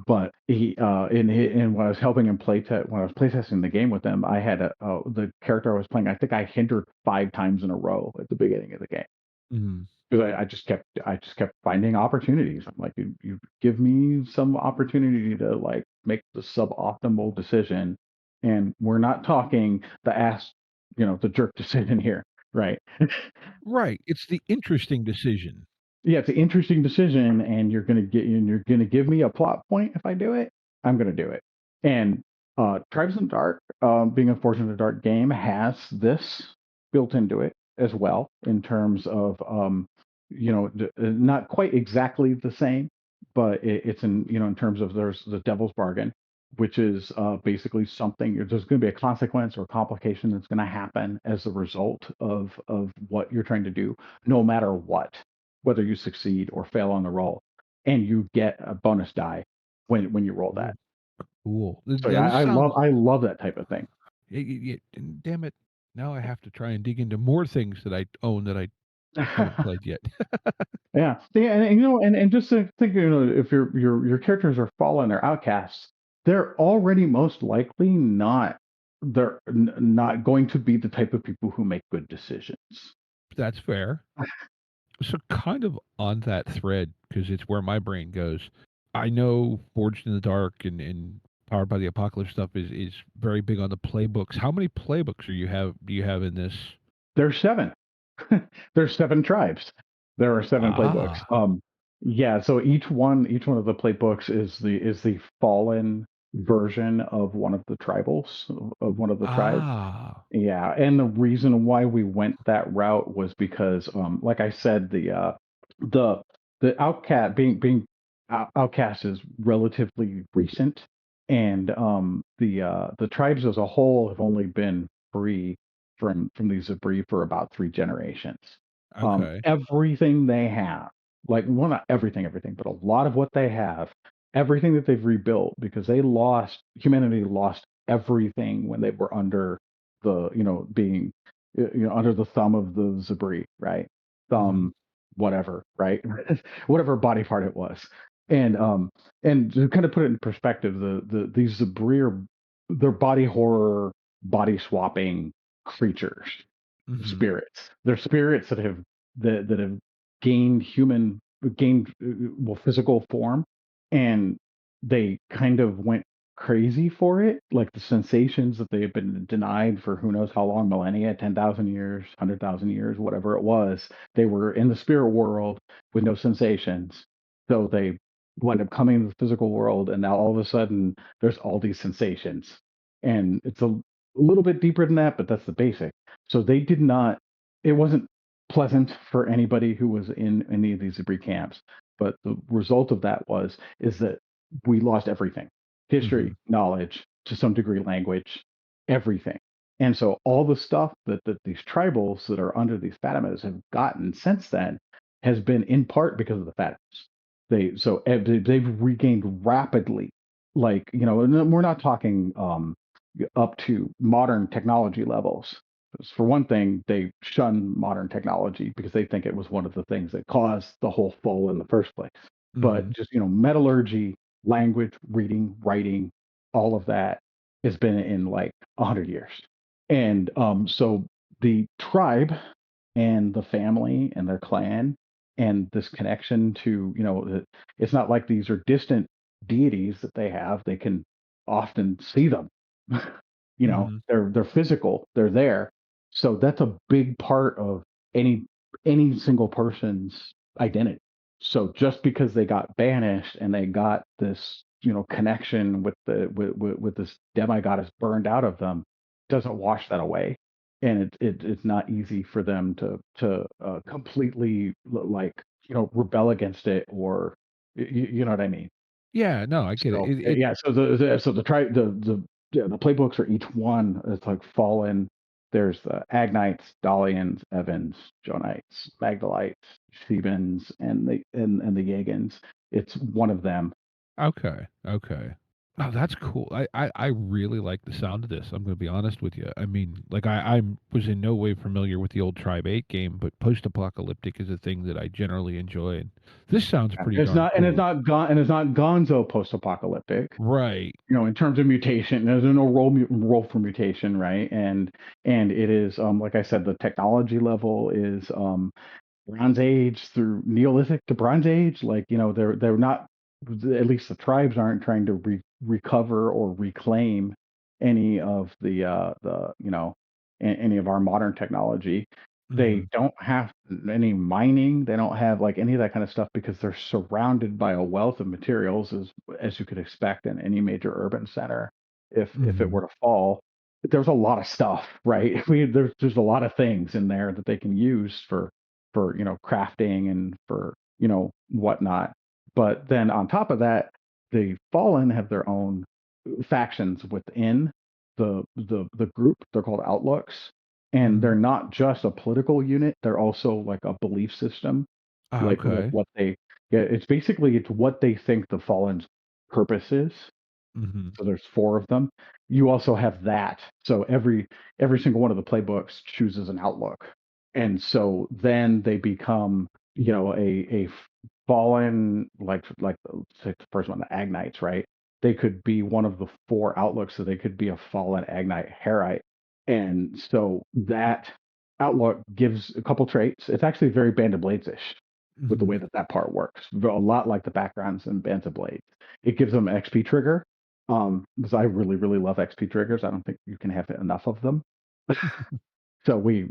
But when I was helping him when I was playtesting the game with them, I had the character I was playing. I think I hindered 5 times in a row at the beginning of the game, Mhm. because I just kept finding opportunities. I'm like, you give me some opportunity to like make the suboptimal decision, and we're not talking the jerk decision here, right? Right. It's the interesting decision. Yeah, it's an interesting decision, and you're gonna give me a plot point if I do it. I'm gonna do it. And Tribes in the Dark, being a Fortune in the Dark game, has this built into it as well in terms of not quite exactly the same, but it's in terms of there's the Devil's Bargain, which is basically something there's going to be a consequence or complication that's going to happen as a result of what you're trying to do, no matter what, whether you succeed or fail on the roll, and you get a bonus die when you roll that. Ooh, cool. So Yeah, yeah, this sounds I love that type of thing. and damn it, now I have to try and dig into more things that I own that I haven't played yet. Yeah, yeah, and just to think, if your characters are fallen or outcasts, they're already most likely not not going to be the type of people who make good decisions. That's fair. So kind of on that thread, because it's where my brain goes. I know Forged in the Dark and Powered by the Apocalypse stuff is very big on the playbooks. How many playbooks do you have in this? There's seven. There's seven tribes. There are seven playbooks. Ah. Yeah, so each one of the playbooks is the fallen version of one of the tribals of one of the tribes. Ah. Yeah, and the reason why we went that route was because, like I said, the the outcast being outcast is relatively recent, and the tribes as a whole have only been free from these debris for about 3 generations. Okay. Everything they have, like, well, not everything, but a lot of what they have, everything that they've rebuilt, because humanity lost everything when they were under being under the thumb of the Zabri, right? Hmm. Thumb, whatever, right? Whatever body part it was. And to kind of put it in perspective, these Zabri are, they're body horror, body swapping creatures, Hmm. spirits. They're spirits that have gained well, physical form, and they kind of went crazy for it, like the sensations that they have been denied for who knows how long, millennia, 10,000 years, 100,000 years, whatever it was. They were in the spirit world with no sensations, so they wind up coming to the physical world, and now all of a sudden there's all these sensations, and it's a little bit deeper than that, but that's the basic. So they did not. It wasn't pleasant for anybody who was in any of these debris camps. But the result of that is that we lost everything: Hmm. history, knowledge, to some degree, language, everything. And so all the stuff that these tribals that are under these Fatimas have gotten since then has been in part because of the Fatimas. They've regained rapidly, like, and we're not talking up to modern technology levels. For one thing, they shun modern technology because they think it was one of the things that caused the whole fall in the first place. But Hmm. just, metallurgy, language, reading, writing, all of that has been in like 100 years. And so the tribe and the family and their clan and this connection to, it's not like these are distant deities that they have. They can often see them. Hmm. They're physical, they're there. So that's a big part of any any single person's identity. So just because they got banished and they got this, connection with this demigoddess burned out of them, doesn't wash that away. And it's not easy for them to completely like, rebel against it, or you know what I mean. Yeah, no, I get it. So yeah, so the try yeah, the playbooks are each one. It's like Fallen. There's the Agnites, Dalians, Evans, Jonites, Magdalites, Shebans, and the Yagans. It's one of them. Okay, okay. Oh, that's cool. I really like the sound of this. I'm going to be honest with you. I mean, like I was in no way familiar with the old Tribe 8 game, but post-apocalyptic is a thing that I generally enjoy. And this sounds pretty It's darn not, and it's cool. not gone, and it's not Gonzo post-apocalyptic. Right. In terms of mutation, there's no role for mutation, right? And it is, like I said, the technology level is Bronze Age through Neolithic to Bronze Age. Like, they're not, at least the tribes aren't trying to recover or reclaim any of any of our modern technology. Hmm. They don't have any mining. They don't have like any of that kind of stuff because they're surrounded by a wealth of materials, as you could expect in any major urban center. If it Hmm. were to fall, there's a lot of stuff, right? There's a lot of things in there that they can use for crafting and for whatnot. But then on top of that, the Fallen have their own factions within the group. They're called Outlooks, and they're Hmm. not just a political unit. They're also like a belief system, Ah, like okay. what they yeah. It's what they think the Fallen's purpose is. Hmm. So there's four of them. You also have that. So every single one of the playbooks chooses an outlook, and so then they become a fallen, like say the first one, the Agnites, right? they could be one of the four outlooks, so they could be a fallen Agnite Herite. And so that outlook gives a couple traits. It's actually very Band of Blades-ish with the Hmm. way that that part works. A lot like the backgrounds in Band of Blades. It gives them an XP trigger. Because I really, really love XP triggers. I don't think you can have enough of them. So we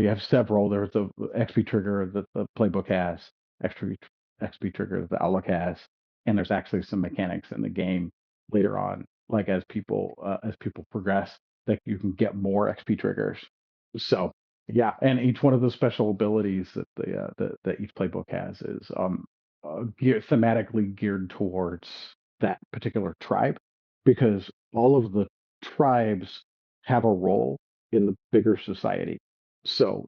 have several. There's the XP trigger that the playbook has, XP trigger that the Outlook has, and there's actually some mechanics in the game later on, like as people progress, that you can get more XP triggers. So yeah, and each one of the special abilities that that each playbook has is thematically geared towards that particular tribe, because all of the tribes have a role in the bigger society. So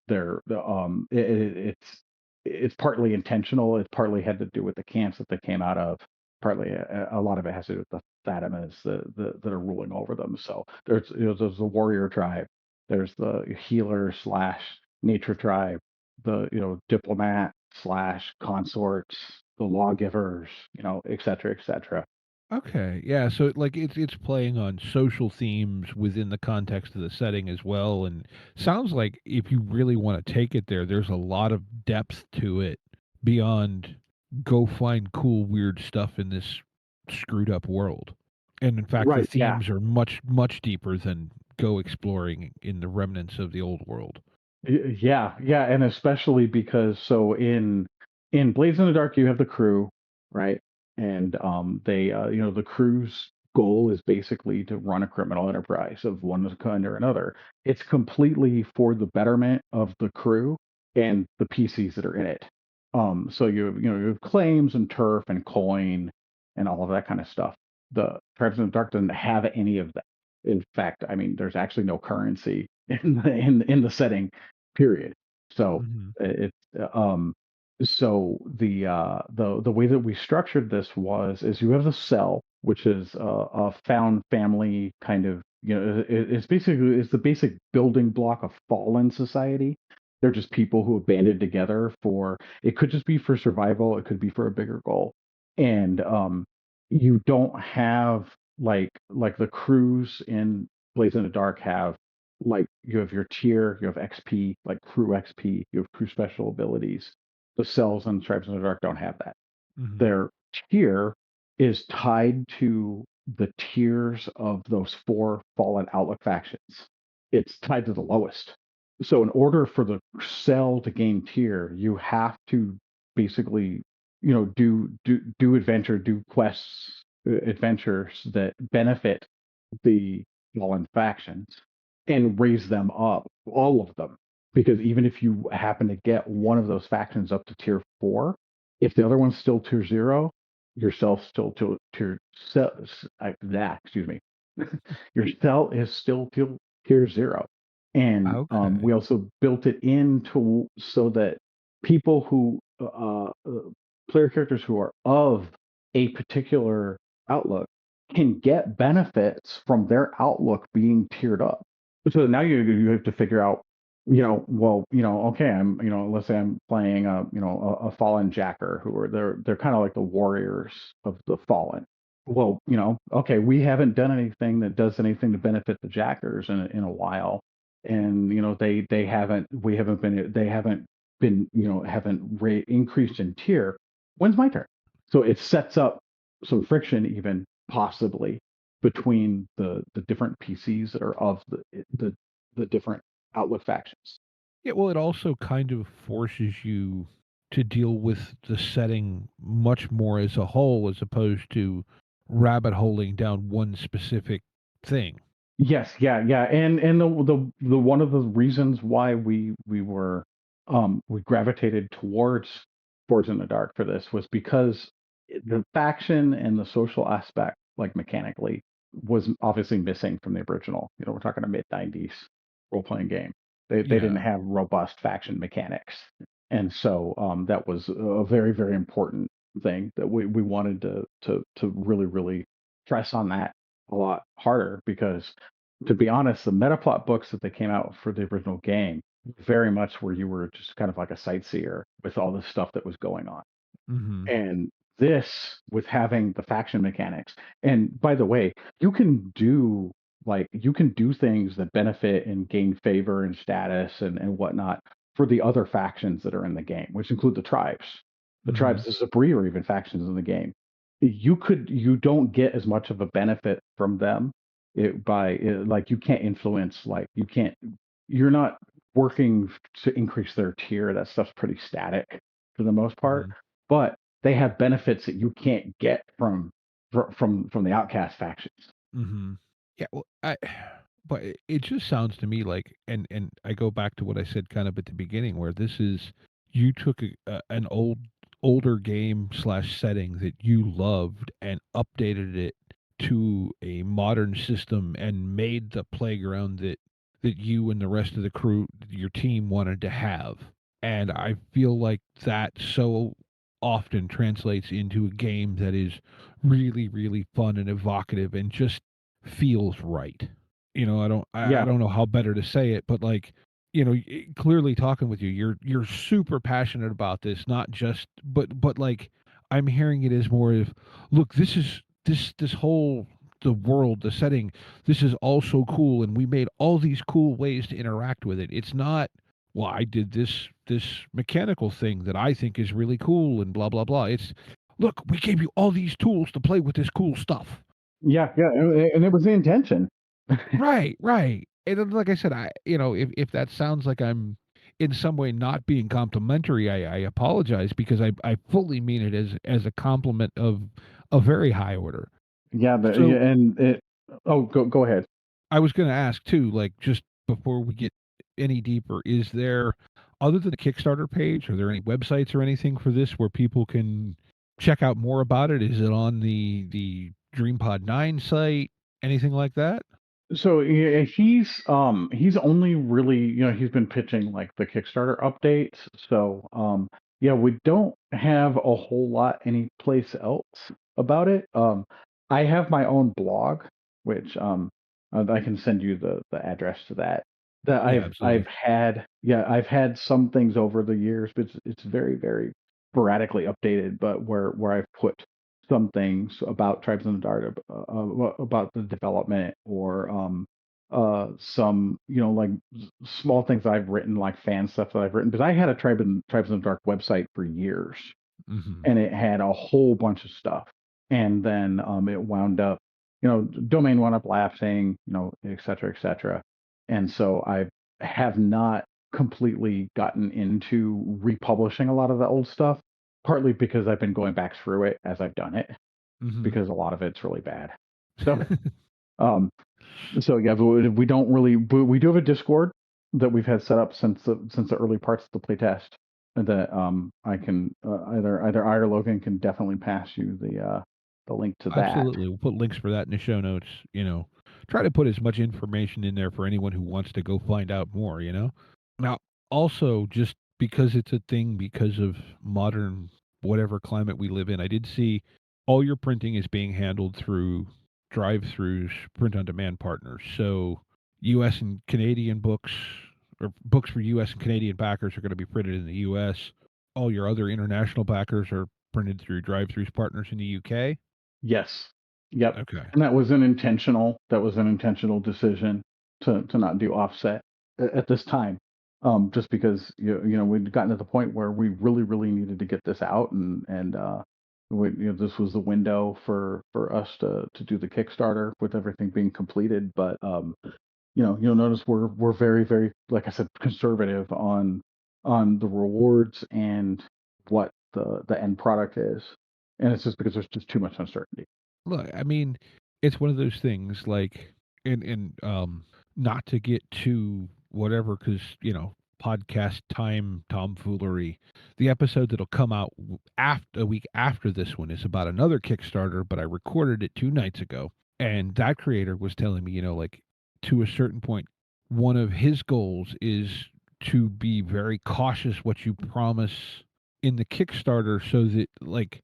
it's partly intentional. It partly had to do with the camps that they came out of. Partly, a lot of it has to do with the Thatamas that are ruling over them. So there's the warrior tribe, there's the healer slash nature tribe, the diplomat slash consorts, the lawgivers, et cetera, et cetera. Okay, yeah. So like it's playing on social themes within the context of the setting as well, and sounds like if you really want to take it there, there's a lot of depth to it beyond go find cool weird stuff in this screwed up world. And in fact, the Right. Yeah. themes are much deeper than go exploring in the remnants of the old world. Yeah, yeah, and especially because so in Blades in the Dark you have the crew, right? And they the crew's goal is basically to run a criminal enterprise of one kind or another. It's completely for the betterment of the crew and the PCs that are in it. So you have claims and turf and coin and all of that kind of stuff. The Tribes in the Dark doesn't have any of that. In fact, I mean, there's actually no currency in the setting, period. So Hmm. it's so the way that we structured this is you have the cell, which is a found family kind of, it's basically the basic building block of fallen society. They're just people who have banded together for, it could just be for survival, it could be for a bigger goal. And you don't have like the crews in Blaze in the Dark have, like, you have your tier, you have XP, like crew XP, you have crew special abilities. The cells and Tribes in the Dark don't have that. Hmm. Their tier is tied to the tiers of those four fallen Outlook factions. It's tied to the lowest. So in order for the cell to gain tier, you have to basically, do adventure, do quests, adventures that benefit the fallen factions and raise them up, all of them. Because even if you happen to get one of those factions up to tier four, if the other one's still tier zero, yourself still tier excuse me, your cell is still tier zero. And Okay. we also built it into so that people who player characters who are of a particular outlook can get benefits from their outlook being tiered up. So now you have to figure out, well, okay, let's say I'm playing a fallen jacker who are they're kind of like the warriors of the fallen. Well, okay, we haven't done anything that does anything to benefit the jackers in a while, and they haven't been, increased in tier. When's my turn? So it sets up some friction, even possibly, between the different PCs that are of the different Outlook factions. Yeah, well, it also kind of forces you to deal with the setting much more as a whole as opposed to rabbit holing down one specific thing. Yes, yeah, yeah, and the one of the reasons why we gravitated towards Forge in the Dark for this was because the faction and the social aspect, like mechanically, was obviously missing from the original. We're talking a mid-90s role playing game. They didn't Yeah. have robust faction mechanics, and so that was a very, very important thing that we wanted to really, really press on that a lot harder, because, to be honest, the Metaplot books that they came out for the original game, very much where you were just kind of like a sightseer with all the stuff that was going on. Mhm. And this with having the faction mechanics. And by the way, you can do things that benefit and gain favor and status and whatnot for the other factions that are in the game, which include the tribes. The Hmm. tribes, the Zabri are even factions in the game. You don't get as much of a benefit from them like you can't influence, like you're not working to increase their tier. That stuff's pretty static for the most part, Hmm. but they have benefits that you can't get from the outcast factions. Hmm. Yeah, well, but it just sounds to me like, and I go back to what I said kind of at the beginning, where this is you took an older game slash setting that you loved and updated it to a modern system and made the playground that you and the rest of the crew, your team, wanted to have. And I feel like that so often translates into a game that is really, really fun and evocative and just feels right. I Yeah, don't know how better to say it, but like, clearly talking with you, you're super passionate about this, not just but like I'm hearing it as more of, look, this is this whole the world, the setting, this is all so cool, and we made all these cool ways to interact with it. It's not, well, I did this mechanical thing that I think is really cool and blah blah blah. It's, look, we gave you all these tools to play with this cool stuff. yeah, and it was the intention. Right, right. And then, like I said, if that sounds like I'm in some way not being complimentary, I apologize, because I fully mean it as a compliment of a very high order. Yeah, So and it. Oh, go ahead. I was going to ask too, like, just before we get any deeper, is there, other than the Kickstarter page, are there any websites or anything for this where people can check out more about it? Is it on the DreamPod 9 site? Anything like that? So yeah, he's only really, he's been pitching like the Kickstarter updates. So yeah, we don't have a whole lot anyplace else about it. I have my own blog, which I can send you the address to that. That Yeah, I've absolutely. had Yeah, I've had some things over the years, but it's very, very sporadically updated. But where I've put some things about Tribes in the Dark, about the development, or some, like small things I've written, like fan stuff that I've written. Because I had a Tribes in the Dark website for years, Hmm. and it had a whole bunch of stuff. And then it wound up, domain wound up lapsing, et cetera, et cetera. And so I have not completely gotten into republishing a lot of the old stuff, partly because I've been going back through it as I've done it, Hmm. because a lot of it's really bad. So, um, so yeah, but we don't really. But we do have a Discord that we've had set up since the early parts of the playtest. That I can, either I or Logan can definitely pass you the link to that. Absolutely. We'll put links for that in the show notes. Try to put as much information in there for anyone who wants to go find out more. Now, also, just because it's a thing, because of modern whatever climate we live in, I did see all your printing is being handled through drive-throughs, print on demand partners. So, US and Canadian books, or books for US and Canadian backers, are going to be printed in the US. All your other international backers are printed through drive-throughs partners in the UK. Yes. Yep. Okay. And that was an intentional decision to not do offset at this time. Just because we'd gotten to the point where we really, really needed to get this out, and this was the window for us to do the Kickstarter with everything being completed. But you'll notice we're very, very, like I said, conservative on the rewards and what the end product is. And it's just because there's just too much uncertainty. Look, I mean, it's one of those things, like, and not to get too whatever, because podcast time tomfoolery. The episode that'll come out after a week after this one is about another Kickstarter, but I recorded it 2 nights ago, and that creator was telling me, like, to a certain point, one of his goals is to be very cautious what you promise in the Kickstarter, so that, like,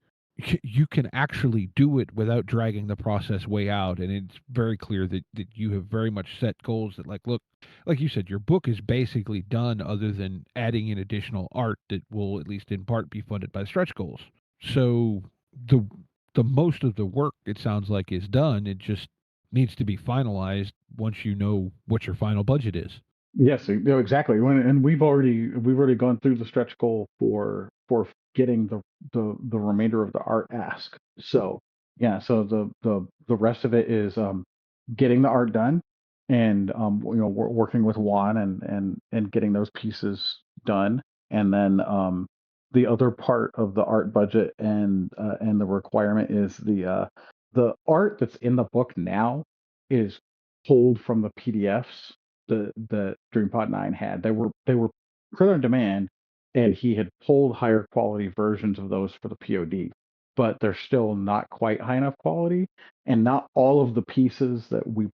you can actually do it without dragging the process way out. And it's very clear that you have very much set goals that, like, look, like you said, your book is basically done, other than adding in additional art that will, at least in part, be funded by stretch goals. So the the most of the work, it sounds like, is done. It just needs to be finalized once you know what your final budget is. Yes, exactly. And we've already gone through the stretch goal for getting the remainder of the art ask. So yeah, so the rest of it is getting the art done, and working with Juan and getting those pieces done, and then the other part of the art budget and the requirement is the art that's in the book now is pulled from the PDFs the DreamPod 9 had. They were further in demand, and he had pulled higher quality versions of those for the POD, but they're still not quite high enough quality, and not all of the pieces that we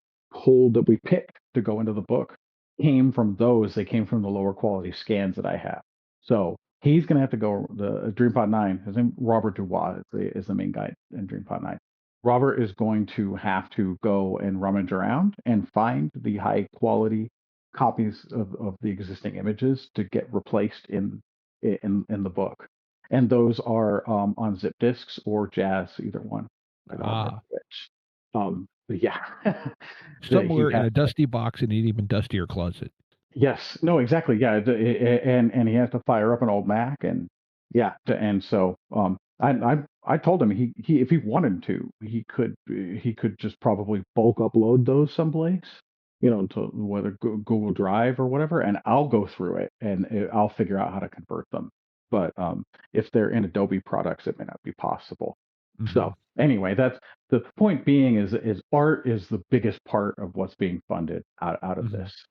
picked to go into the book came from those. They came from the lower quality scans that I have. So he's going to have to go the DreamPod 9. His name Robert Dubois is the main guy in DreamPod 9. Robert is going to have to go and rummage around and find the high quality copies of the existing images to get replaced in the book. And those are on zip disks or Jazz, either one. I don't remember Ah, which. But yeah, he somewhere in has. a dusty box in an even dustier closet. Yes, no, exactly. Yeah, and he has to fire up an old Mac, and yeah, and so I told him he if he wanted to, he could just probably bulk upload those someplace, to whether Google Drive or whatever, and I'll go through it and I'll figure out how to convert them. But if they're in Adobe products, it may not be possible. Hmm. So anyway, that's the point being is art is the biggest part of what's being funded out of Hmm. this.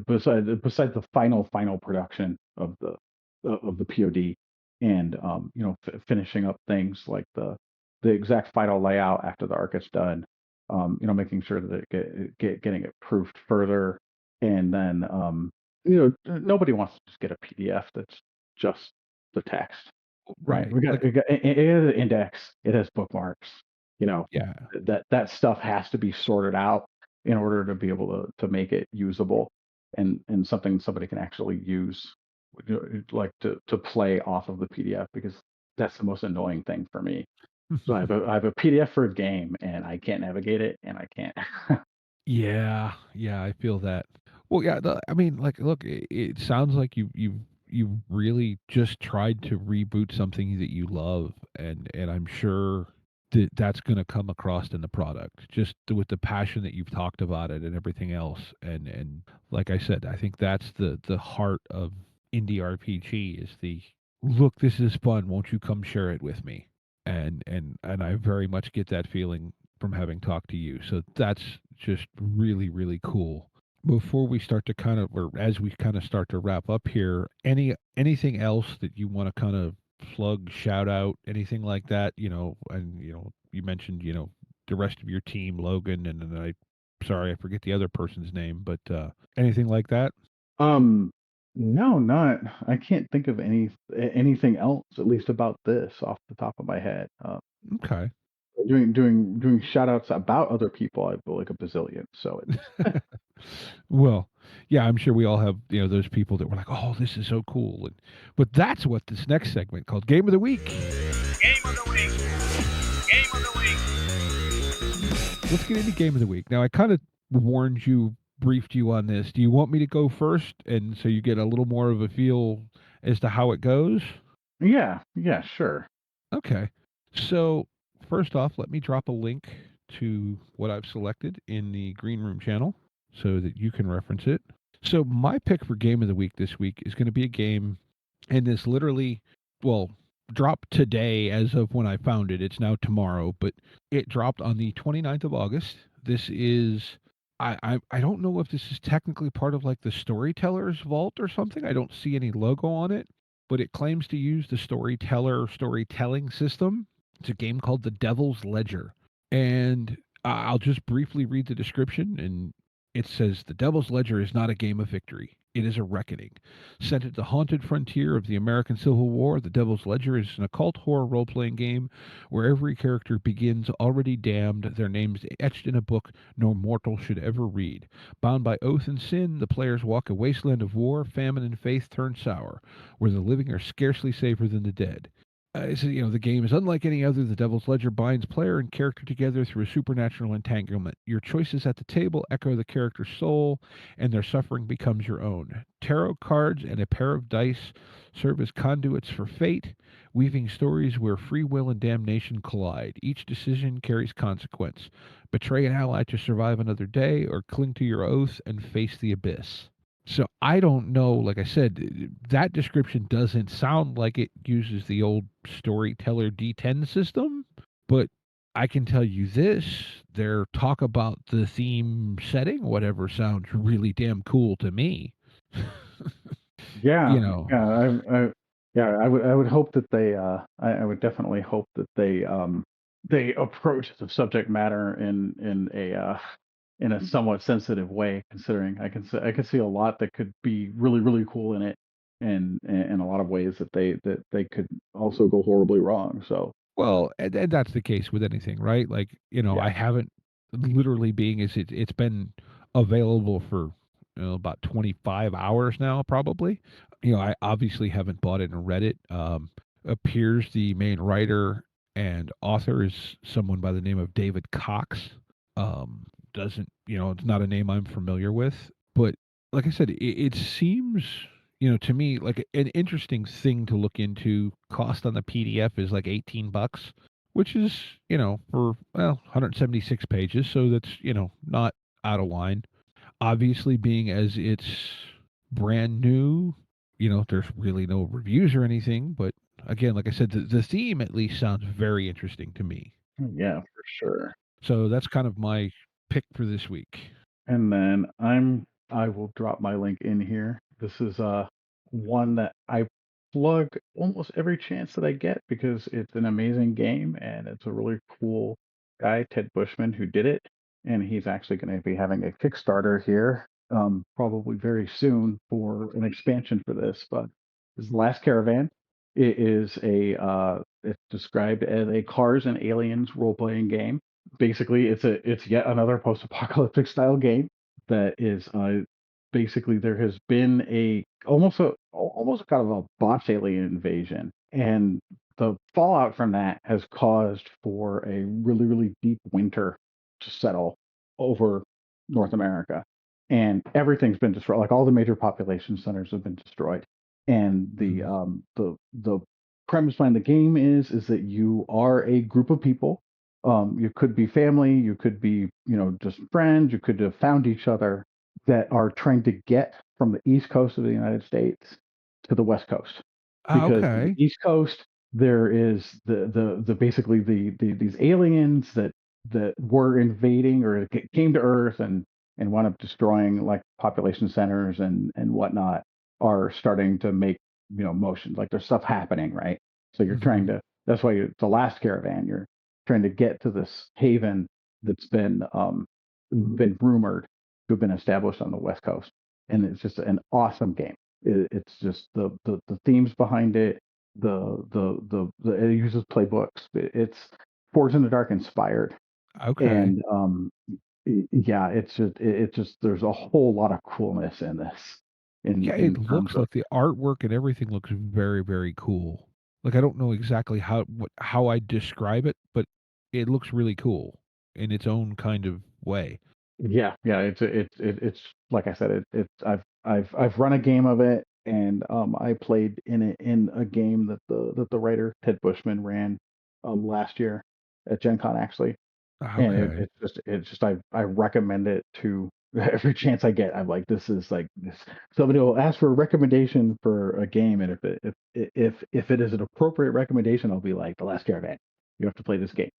Besides the final production of the POD, and finishing up things like the exact final layout after the art gets done, making sure that getting it proofed further, and then nobody wants to just get a PDF that's just the text. Right. Right. Like, It has an index. It has bookmarks. You know, yeah. that stuff has to be sorted out in order to be able to make it usable and something somebody can actually use, like to play off of the PDF, because that's the most annoying thing for me. So I have a PDF for a game and I can't navigate it and I can't. Yeah, yeah, I feel that. Well, yeah, I mean, like, look, it sounds like you really just tried to reboot something that you love, and I'm sure that that's going to come across in the product, just with the passion that you've talked about it and everything else. And like I said, I think that's the heart of indie RPG is the look. This is fun. Won't you come share it with me? And I very much get that feeling from having talked to you. So that's just really, really cool. Before we start to kind of, or as we kind of start to wrap up here, anything else that you want to kind of plug, shout out, anything like that? And you mentioned the rest of your team, Logan, and then sorry, I forget the other person's name, but anything like that? Um, no, not. I can't think of anything else, at least about this off the top of my head. Okay. Doing shout outs about other people, I feel like a bazillion. So it's Well, yeah, I'm sure we all have, those people that were like, "Oh, this is so cool." But that's what this next segment called Game of the Week. Game of the week. Game of the week. Let's get into Game of the Week. Now, I kind of warned you, briefed you on this. Do you want me to go first, and so you get a little more of a feel as to how it goes? yeah, sure. Okay. So, first off, let me drop a link to what I've selected in the Green Room channel so that you can reference it. So, my pick for Game of the Week this week is going to be a game, and this literally, well, dropped today as of when I found it. It's now tomorrow, but it dropped on the 29th of August. This is. I don't know if this is technically part of like the storyteller's vault or something. I don't see any logo on it, but it claims to use the storytelling system. It's a game called The Devil's Ledger. And I'll just briefly read the description, and it says The Devil's Ledger is not a game of victory. It is a reckoning. Set at the haunted frontier of the American Civil War, The Devil's Ledger is an occult horror role playing game where every character begins already damned, their names etched in a book no mortal should ever read. Bound by oath and sin, the players walk a wasteland of war, famine, and faith turned sour, where the living are scarcely safer than the dead. So, the game is unlike any other. The Devil's Ledger binds player and character together through a supernatural entanglement. Your choices at the table echo the character's soul, and their suffering becomes your own. Tarot cards and a pair of dice serve as conduits for fate, weaving stories where free will and damnation collide. Each decision carries consequence. Betray an ally to survive another day, or cling to your oath and face the abyss. So I don't know. Like I said, that description doesn't sound like it uses the old storyteller D10 system, but I can tell you this: their talk about the theme setting, whatever, sounds really damn cool to me. you Yeah, know, yeah, I would hope that I would definitely hope that they approach the subject matter in a somewhat sensitive way, considering I can see a lot that could be really really cool in it, and in a lot of ways that they could also go horribly wrong. So well, and that's the case with anything, right? Like, I yeah, haven't literally being is it's been available for about 25 hours now, probably. I obviously haven't bought it and read it. Appears the main writer and author is someone by the name of David Cox. Doesn't, it's not a name I'm familiar with, but like I said, it seems, to me like an interesting thing to look into. Cost on the PDF is like 18 bucks, which is, for, well, 176 pages, so that's, not out of line. Obviously, being as it's brand new, there's really no reviews or anything, but again, like I said, the theme at least sounds very interesting to me. yeah, for sure. So that's kind of my pick for this week. And then I will drop my link in here. This is one that I plug almost every chance that I get because it's an amazing game and it's a really cool guy, Ted Bushman, who did it. And he's actually going to be having a Kickstarter here, probably very soon for an expansion for this. But this is The Last Caravan. It is it's described as a Cars and Aliens role playing game. Basically it's yet another post-apocalyptic style game that is basically there has been almost kind of a botched alien invasion, and the fallout from that has caused for a really really deep winter to settle over North America, and everything's been destroyed. Like all the major population centers have been destroyed, and Mhm. the premise behind the game is that you are a group of people. You could be family, you could be, just friends, you could have found each other that are trying to get from the East Coast of the United States to the West Coast. Ah, Because to the okay. East Coast, there is the basically these aliens that were invading or came to Earth and wound up destroying like population centers and whatnot are starting to make motions like there's stuff happening, right? So you're trying Mhm. to that's why the last caravan you're trying to get to this haven that's been rumored to have been established on the West Coast, and it's just an awesome game. It's just the themes behind it, it uses playbooks. It's Forged in the Dark inspired, Okay. and yeah, it's just there's a whole lot of coolness in this Yeah, in it terms looks of like the artwork and everything looks very, very cool. Like, I don't know exactly how I describe it, but it looks really cool in its own kind of way. yeah, yeah, it's like I said, I've run a game of it, and I played in it in a game that the writer Ted Bushman ran last year at Gen Con actually, Ah, and okay. it's just I recommend it to every chance I get. I'm like, this is like this. Somebody will ask for a recommendation for a game, and if it is an appropriate recommendation, I'll be like, The Last Caravan. You have to play this game.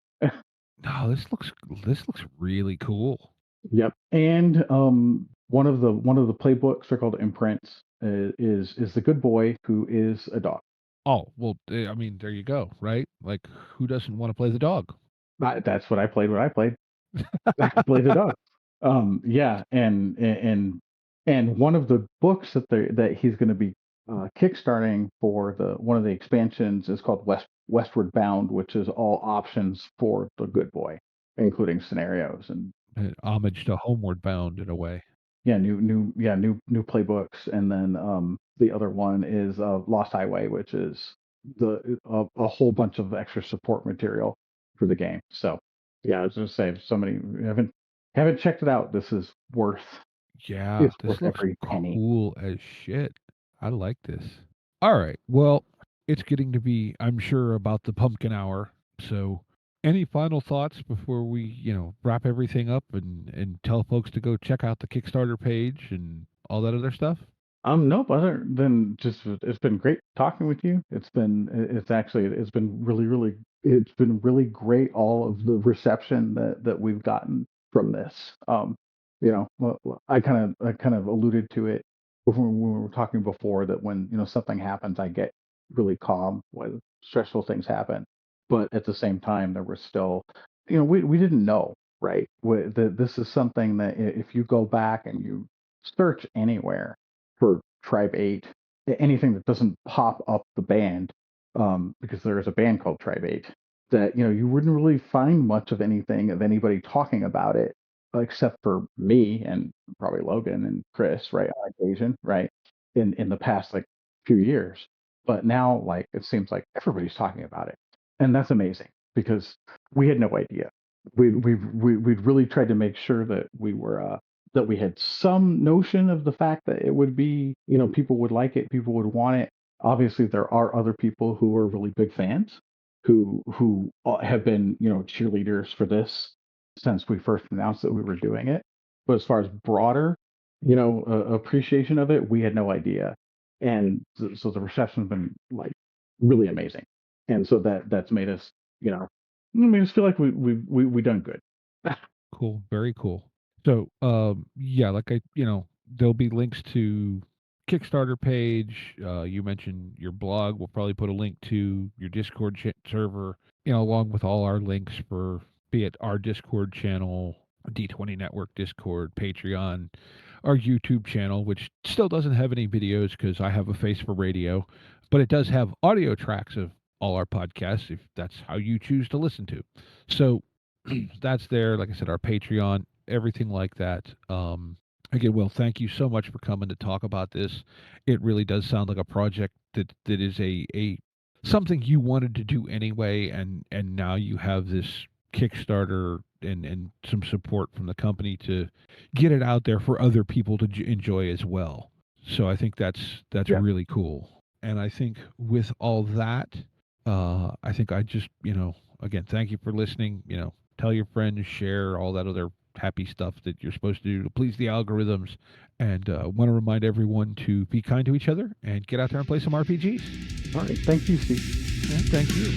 No, this looks really cool. Yep. And one of the playbooks are called imprints. Is the good boy who is a dog. Oh, well, I mean, there you go, right? Like, who doesn't wanna play the dog? That's what I played. What I played. I played the dog. Yeah, and one of the books that he's going to be kickstarting for the one of the expansions is called Westward Bound, which is all options for the good boy, including scenarios and Homage to Homeward Bound in a way. yeah, new playbooks, and then the other one is Lost Highway, which is a whole bunch of extra support material for the game. So yeah, I was going to say, if somebody haven't checked it out, this is worth Yeah, it's this worth looks every penny. cool as shit. I like this. All right. Well, it's getting to be, I'm sure, about the pumpkin hour. So, any final thoughts before we, wrap everything up and tell folks to go check out the Kickstarter page and all that other stuff? Nope. Other than just, it's been great talking with you. It's been it's been really great. All of the reception that we've gotten from this. I kind of alluded to it when we were talking before, that when something happens, I get really calm when stressful things happen. But at the same time, there was still, we didn't know, right? This is something that if you go back and you search anywhere for Tribe 8, anything that doesn't pop up the band, because there is a band called Tribe 8, that you wouldn't really find much of anything of anybody talking about it, except for me and probably Logan and Chris, right, on occasion, right, in the past like few years. But now, like, it seems like everybody's talking about it, and that's amazing because we had no idea. We'd really tried to make sure that that we had some notion of the fact that it would be, people would like it, people would want it. Obviously, there are other people who are really big fans who have been, cheerleaders for this since we first announced that we were doing it. But as far as broader, appreciation of it, we had no idea. And so the reception's been like really amazing. And so that's made us feel like we done good. Cool. Very cool. So, yeah, like there'll be links to Kickstarter page. You mentioned your blog. We'll probably put a link to your Discord server, along with all our links for, be it our Discord channel, D20 Network Discord, Patreon, our YouTube channel, which still doesn't have any videos because I have a face for radio, but it does have audio tracks of all our podcasts if that's how you choose to listen to. So that's there. Like I said, our Patreon, everything like that. Again, Will, thank you so much for coming to talk about this. It really does sound like a project that is a something you wanted to do anyway, and now you have this Kickstarter and some support from the company to get it out there for other people to enjoy as well. So I think that's Yeah. really cool. And I think with all that, I think I just again, thank you for listening. Tell your friends, share all that other happy stuff that you're supposed to do to please the algorithms. And want to remind everyone to be kind to each other and get out there and play some RPGs. All right. Thank you, Steve. And thank you.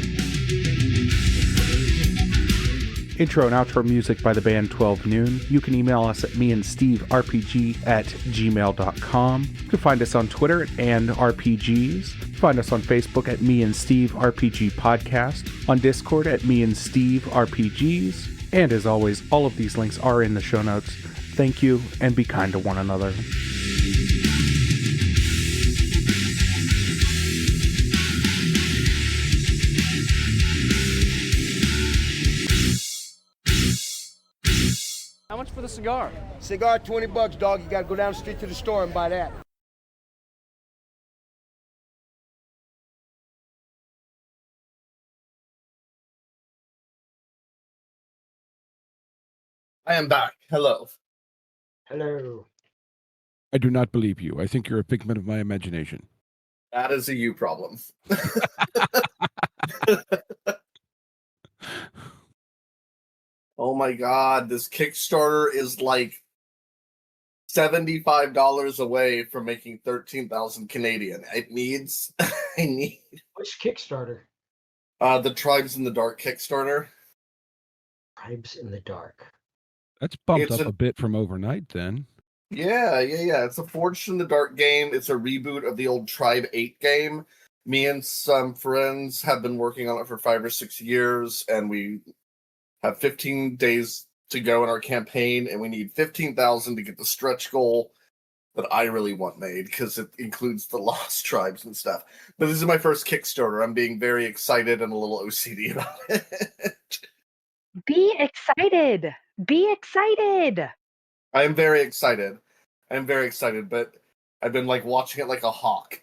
Intro and outro music by the band 12 Noon. You can email us at meandsteverpg@gmail.com. You can find us on Twitter and RPGs. Find us on Facebook at Me and Steve RPG Podcast, on Discord at Me and Steve RPGs. And as always, all of these links are in the show notes. Thank you, and be kind to one another. How much for the cigar? Cigar, $20, dog. You gotta go down the street to the store and buy that. I am back. Hello. Hello. I do not believe you. I think you're a figment of my imagination. That is a you problem. Oh my god, this Kickstarter is like $75 away from making 13,000 Canadian. I need Which Kickstarter? the Tribes in the Dark Kickstarter. Tribes in the Dark. That's bumped It's up a bit from overnight then. Yeah. It's a Forged in the Dark game. It's a reboot of the old Tribe 8 game. Me and some friends have been working on it for 5 or 6 years, and we have 15 days to go in our campaign, and we need 15,000 to get the stretch goal that I really want made, because it includes the Lost Tribes and stuff. But this is my first Kickstarter. I'm being very excited and a little OCD about it. Be excited. Be excited. I am very excited. But I've been like watching it like a hawk.